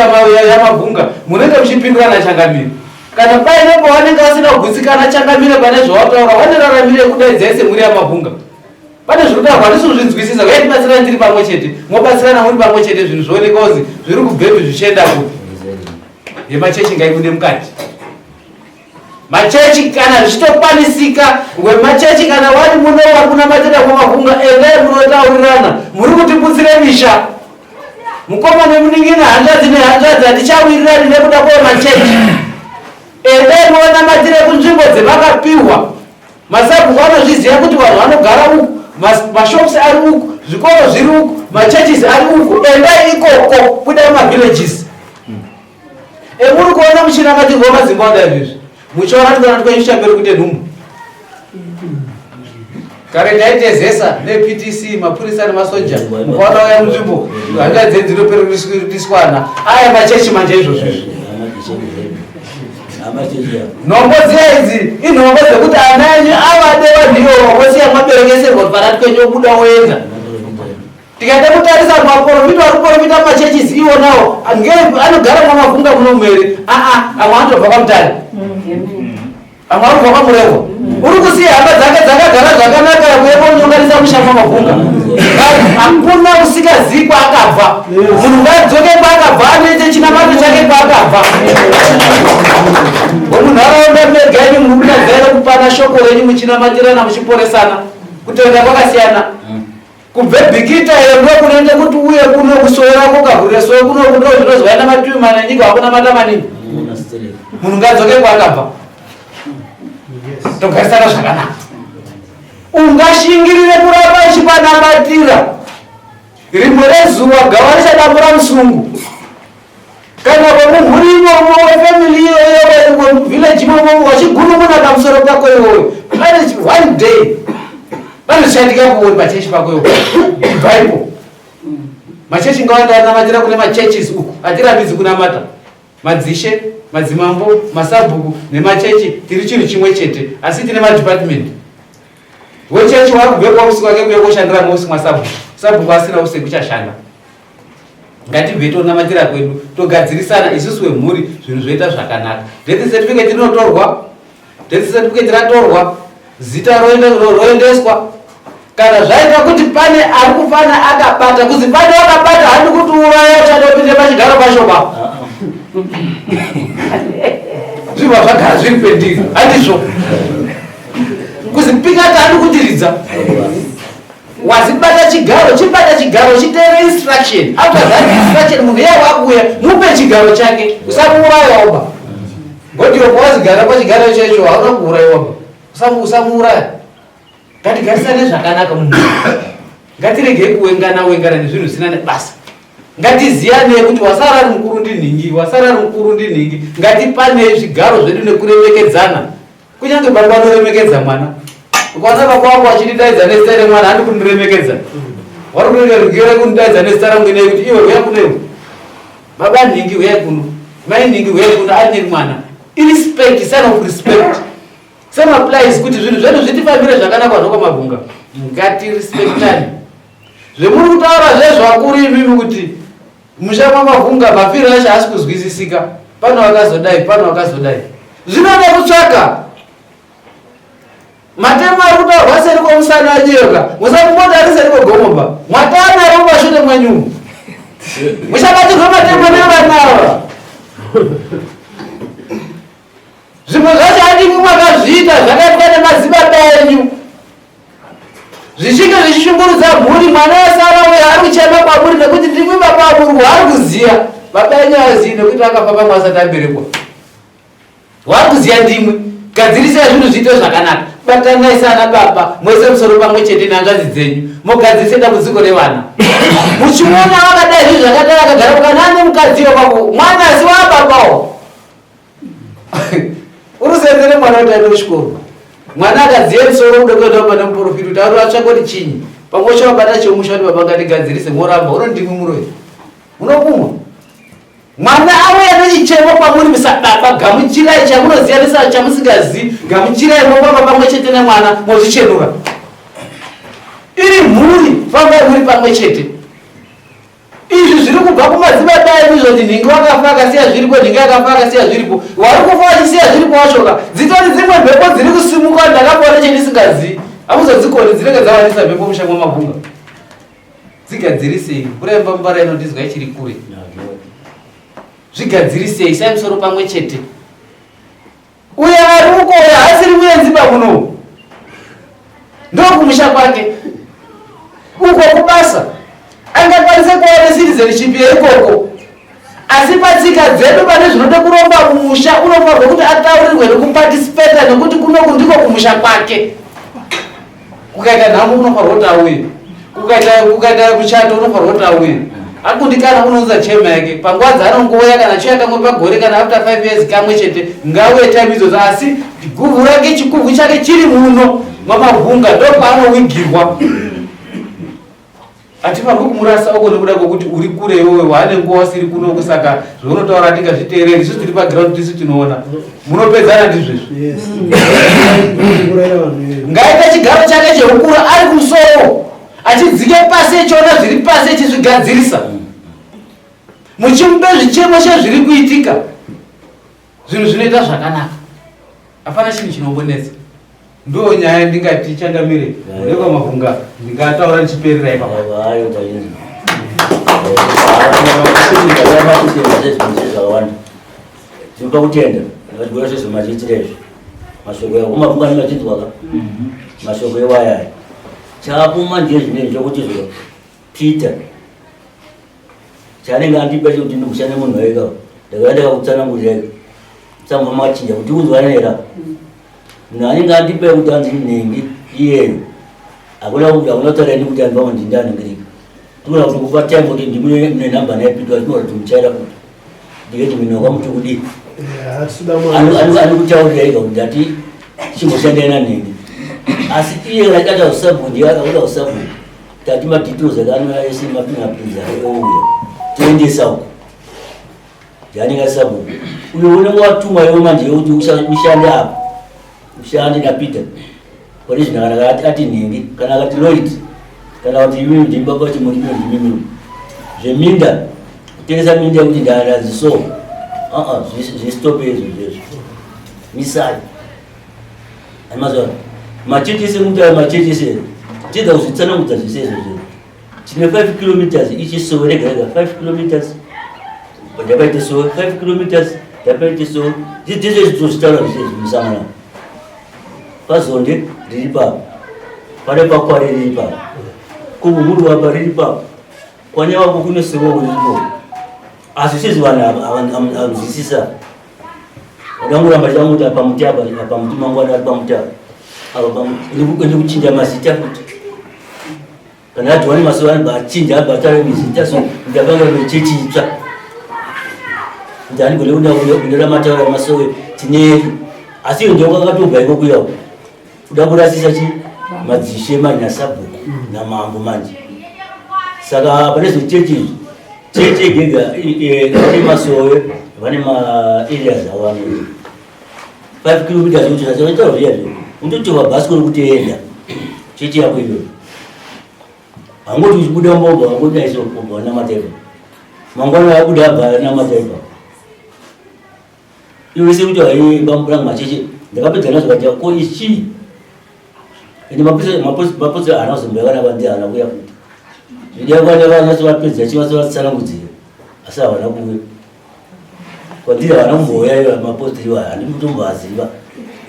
yamavhunga munenge muchipindura nachangamire. Kana paine pawanenge asina kugutsikana changamire pane zvawataura waneraramire kudaidza semhuri yamavhunga. Pane zvinotaurwa handisizvinzwisisa uye tibatsirana tiri pamwe chete mobatsirana muri pamwe chete zvinhu zvooneka kuzi zviri kubhebhi zvichienda kuti yemachechi ngaibude mukati. Machechi kana zvichitokwanisika wemachechi kana wari munowa kunamatira kwamavhunga endai munotaurirana muri kutiputsire misha. Mukoma nemuningina hanzvadzi nehanzvadzi hatichawirirani nekuda kwemachechi. Endai munamatire kunzvimbo dzevakapiwa. Masabhuku anozviziva kuti vanhu vanogara uku, mashops ari uku, zvikoro zviri uku, machurches ari uku. Endai ikoko budai mumavillages. Muri kuona muchinamatirwa mazimbabwe izvi. Muchaona tikana tikanyushamberi kuite nhumbu. Kare ndaitezesa nePTC mapurisa nemasoja mukaona uya munzvimbo hanga dzedzinoperera kuriswana aya machechi manje izvozvo. Nhombo dziya inhombo dzekuti ana enyu avade vanhiyo wosiya mwaberekeserwa parati kwenyu obuda oenda. Tikaenda kutarisa maprofita vari kuprofita machechisi iwonawo anogara mwamavhunga munomwere amwe anotobva kwamutare amwe anobva kwamurehwa uri kusiya hamba dzakagara zvakanaka kuyekonyokanisa kushamba mavhunga hakuna usikazivi kwaakabva munhu ngadzoke kwaakabva anoite chinamato chake kwaakabva munharaunda mega yenyu muri kudadzaira kupana shoko renyu muchinamatirana muchiporesana kutoenda kwakasiyana kubve bhikita iyo ndo kunoite kuti uye kuno kusora kukavhurire soro kuno kuno zvinozwaina matumi manenyika hakuna mata maningi munhu ngadzoke kwaakabva togarisana zvakanaka ungashingirire kuramba ichipanamatira rimwe rezuva gava richadambura musungu kana kwemumhurimo wefamily iyoyo village imomo wachigunun'una pamusoro pako iwoyo one day vanozvishandika kuori machechi pako iwo ibhaipo machechi ngawanda anamatira kune machurches uku hatirambidzi kunamata madzishe madzimambo masabhuku nemachechi tiri chinhu chimwe chete asi tine madepartment wechechi wakubve kwausi kwake kuye koshandira mausi mwasabhuku sabhuku asina usi kuchashanda ngatibve tonamatira kwedu togadzirisana isusu wemhuri zvinhu zvoita zvakanaka death certificate inotorwa death certificate ratorwa zita roendeswa kana zvaita kuti pane ari kufana akabata kuzi pane wakabata handi kuti uraya uchatopinde pachigaro pashoba zvibva zvagara zviri pendiri handizvo kuzi pikati handi kutiridza wazibata chigaro chiteere instruction after that instruction munhu iye wakuya mupe chigaro chake usamuurayawoba ngoti yopo wazigara pachigaro ichoicho hauna kuurayiwaba usamuuraya ngatigarisane zvakanaka munhu ngatiregei kuwengana nezvinhu zvisina nebasa ngatiziyanei kuti wasara ari mukuru ndinhingi ngatipanei zvigaro zvedu nekuremekedzana kunyange baba anoremekedza mwana ukaona baba wako achitidaidza nezita remwana handi kundiremekedza wari kunoita rugero rekundidaidza nezita rangu nei kuti iwe uya kunewo baba nhingi uyai kuno mai nhingi uyai kuno aniri mwana irrespect sign of respect same applies kuti zvinhu zvedu zvitifambire zvakanaka zvokwamabhunga ngatirespektani zvemuri kutaura zvezvakuru imimi kuti musha mwamabhunga mafiro acho haasi kuzwisisika pano wakazodai zvinoda kutsvaka matema ari kutaurwa seri kwomusana ajeyoka musakumboti ari seri kwegomomba mwatana rombashure mwenyumu muchabatirwa matema nevanava zvimwe zvacho handimwe mwakazviita zvakaitwa nemadzibaba enyu zvichinge zvichishungurudza mhuri mwana wesara uyo ari kuchema kwamuri nekuti ndimwe baba amuru waari kuziya baba enyu azivi nekuti akafa pamwe asati aberekwa waari kuziya ndimwe gadzirisai zvinhu zviite zvakanaka batanai sana baba mwese musoro pamwe chete nehanzvadzi dzenyu mogadzirise dambudziko revana muchiona vakadai zvinhu zvakadai akagara kana ane mukadziwo kwako mwana asi wababawo urusenzere mwana kuti aende kuchikoro mwana akadziye musoro ude kuenda pane muprofiti kuti ari atsvakoti chinyi pamwe chavabata chemusha kuti baba ngatigadzirise moramba unondimwe muroyi unokumwa mwana auya nechichemo kwamuri musababa gamuchirai chamunoziyanisa chamusingazivi gamuchirai mofamba pamwe chete nemwana mozvichenura iri mhuri fambai muri pamwe chete izvi zviri kubva kumadzibaba enyu zvoti nhingi wakafa akasiya zviripo nhingi akafa akasiya zviripo wari kufa wachisiya zviripo washoka dzitori dzimwe mhepo dziri kusimuka ndakapona chendisingazivi hamuzodzikoni dzinenge dzawanisa mhepo mushango mabhunga dzigadzirisei kuremba mbara inondizwa ichiri kure zvigadzirisei sai musoro pamwe chete uyo ari uko uyo haasiri muenziba muno ndokumusha kwake uko kubasa angakwanise kuona citizenship yeikoko asi patsika dzedu pane zvinode kuromba mumusha unofanirwa kuti ataurirwe nekupatisipeta nekuti kunoku ndiko kumusha kwake kukaita nhamu unofanirwa kuti auye kukaita muchato unofanirwa kuti auye akundikana unonza chema yake panguva dzaanongoya kana chiya kamwe pagore kana after 5 years kamwe chete ngauye time idzodzo asi guvhu rake chikuvhu chake chiri muno mwamabhunga ndopaanowigirwa hatifanirwi kumurasa uko nekuda kwokuti uri kure iwewe waane nguva usiri kunoku saka zvaunotaura ndingazviteereri isusu tiri paground tisu tinoona munopedzana ndizvezvi ngaita chigaro chake cheukura ari kumusoro achidzike pasi echiona zviri pasi echizvigadzirisa muchimupe zvichemo chezviri kuitika zvinhu zvinoita zvakanaka hapana chinhu chinombonetsa ndo nyaya ndingati Chandamire ndeko mavunga ndingataura ndichiperera ipapo. Hayo taini. Tupa kutenda. Ngajua sisi majitirezvo. Mashoko yako mavunga nimachitwaka. Mashoko yewaya. Chapuma ndiye zvinenge zvokutizwa. Peter. Chanenge andipa kuti ndikushane munhu wega. Ndakaenda kutsanangurira. Tsamba machinja kuti uzwane era. Nani andipa kuti andinenge iyeyo. Akuna taura kuti andwa ndindani ngirika. Tuna kukupa time kuti ndimune namba naye Peter atinoda tumchaira kuti. Ndiketi minokwa muti kudi. Anokutaurira ega kuti ati chingoshandana neni. Asi iye rakata usabu ndiye akaona usabu. Tati matituzo kana yesi mapina pinza euya. Tiendesa uko. Yani ngasabu. Unoona watuma yoma manje kuti ushande apa. Ushande na Peter. Kwa hiyo ndakana ati ningi kana kati Lloyd. Kana kuti yimi ndimba kuti muri ndimimi. Jeminda. Teza minda kuti ndara ziso. Zistop ezo. Misali. Amazon. Machitisi mutaya machitisi. Tida usitsana mutazisezo. Tine 5 kilometers ichi so rega 5 kilometers. Dabaite so 5 kilometers. Dabaite so ndizo zitostara zisamana. Pazonde riripa. Pare pakware riripa. Kubu mudu wa riripa. Kwanya wako kune sewo riripo. Asisizi wana amzisisa. Ndangura majangu ta pamutaba pamutima ngwana pamutaba. Ndi kuchinja mazita kuti kana ati wani maswali bachinja batare mizita so ndabanga ndochichitsva ndani kule unda mataura masowe tine asi ndio kakatobva iko kuya udakurasisa chi madzishe manya sabu na mambo manje saka panezo cheche gega kale masowe vane ma areas awanu 5 kilometers uchi sazoita vile ndoti wabasi kuti enda chichi yako hiyo angoti uchibuda mbomba angoti aiso mbomba na mateva mangwana yabuda hapa na mateva iwe sisi kuti ai bambura machichi ndakapedza nazo kaja ko ichi ende maposa anazomba kana bandi anakuya kuti ndiye kwana vana swapedza chiwa swasala kudzira asa wana kuwe kwandira wana mboya iwa maposa iwa andi mutombaziva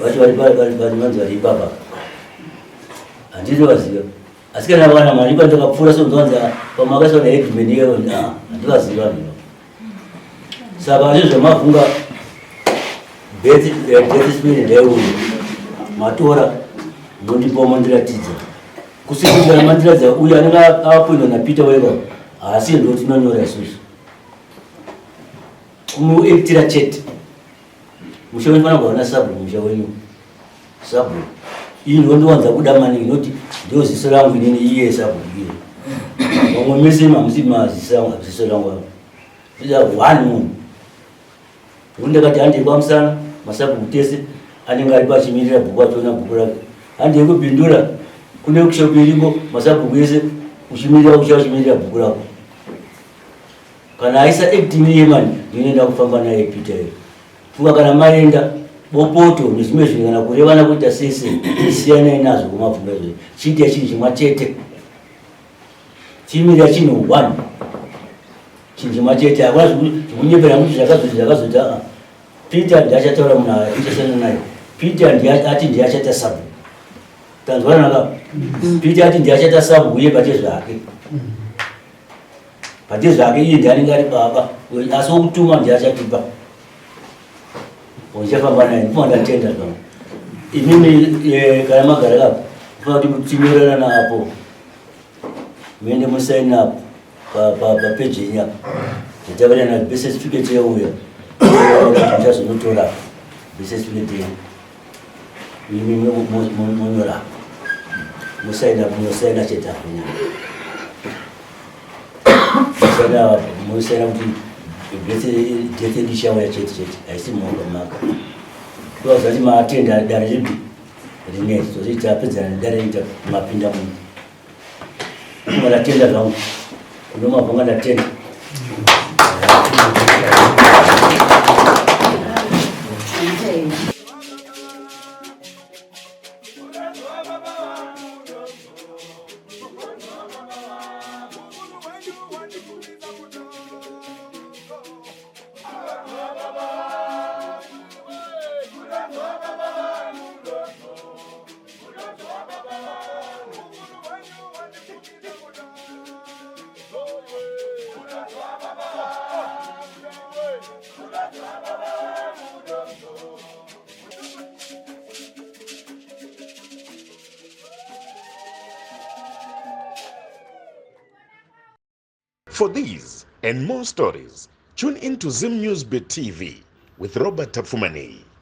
wacho wali manzi wali baba andiri waziva asikana wana malipa ndakapfura so ndonza pamakaso na agreement yero nda ndiwaziva ndio saba hizo mafunga beti spirit leo matora ndi pomo ndira tiza kusikira mandira za uya anga hapo na Peter wewe asi ndo tinonyora isusu kumu ektira chat mushauri fana bwana sabu mushauri sabu hii ndio ndoanza kudamani noti ndio ziso langu nini iye sabu hiyo mwa mesema mzima ziso langu bila wanu unde kati andi kwa msana masabu kutese aninga alipa chimirira bukwa tona bukura andi yeko bindura kune kushobiriko masabu kwese ushimirira bukura kana aisa acting yemani ndinenda kufamba naye Peter fuka kana maenda bopoto nizimezwe kana kurevana kuita sese siyana inazo kumavungazo chiti yachini chimwachete chimira chino 1 chinji machete akwazi kunyepera kuti zvakazota Peter ndiachataura muna ichasana naye Peter ndiati ndiachata sabu tanzwana naka Peter ati ndiachata sabu uye pate zvake iye ndianenge ari baba asi okutuma ndiachatipa uchafamba naye ndipondatenda zvao imimi kana magara kapo funa kuti mutimirana apo muende musaini apo papeji yenyu apo titavana na birth certificate yeuya tichazonotora birth certificate yenyu imimi munyora musaina chete apo musaina kuti birth edition ya chete haisi maka kwa zati matenda dare lipi rine zoita pedzana dare ita mapinda mu kuna tenda zangu ndio mabonga na tenda For these and more stories, tune in to Zim Newsbeat TV with Robert Tafumani.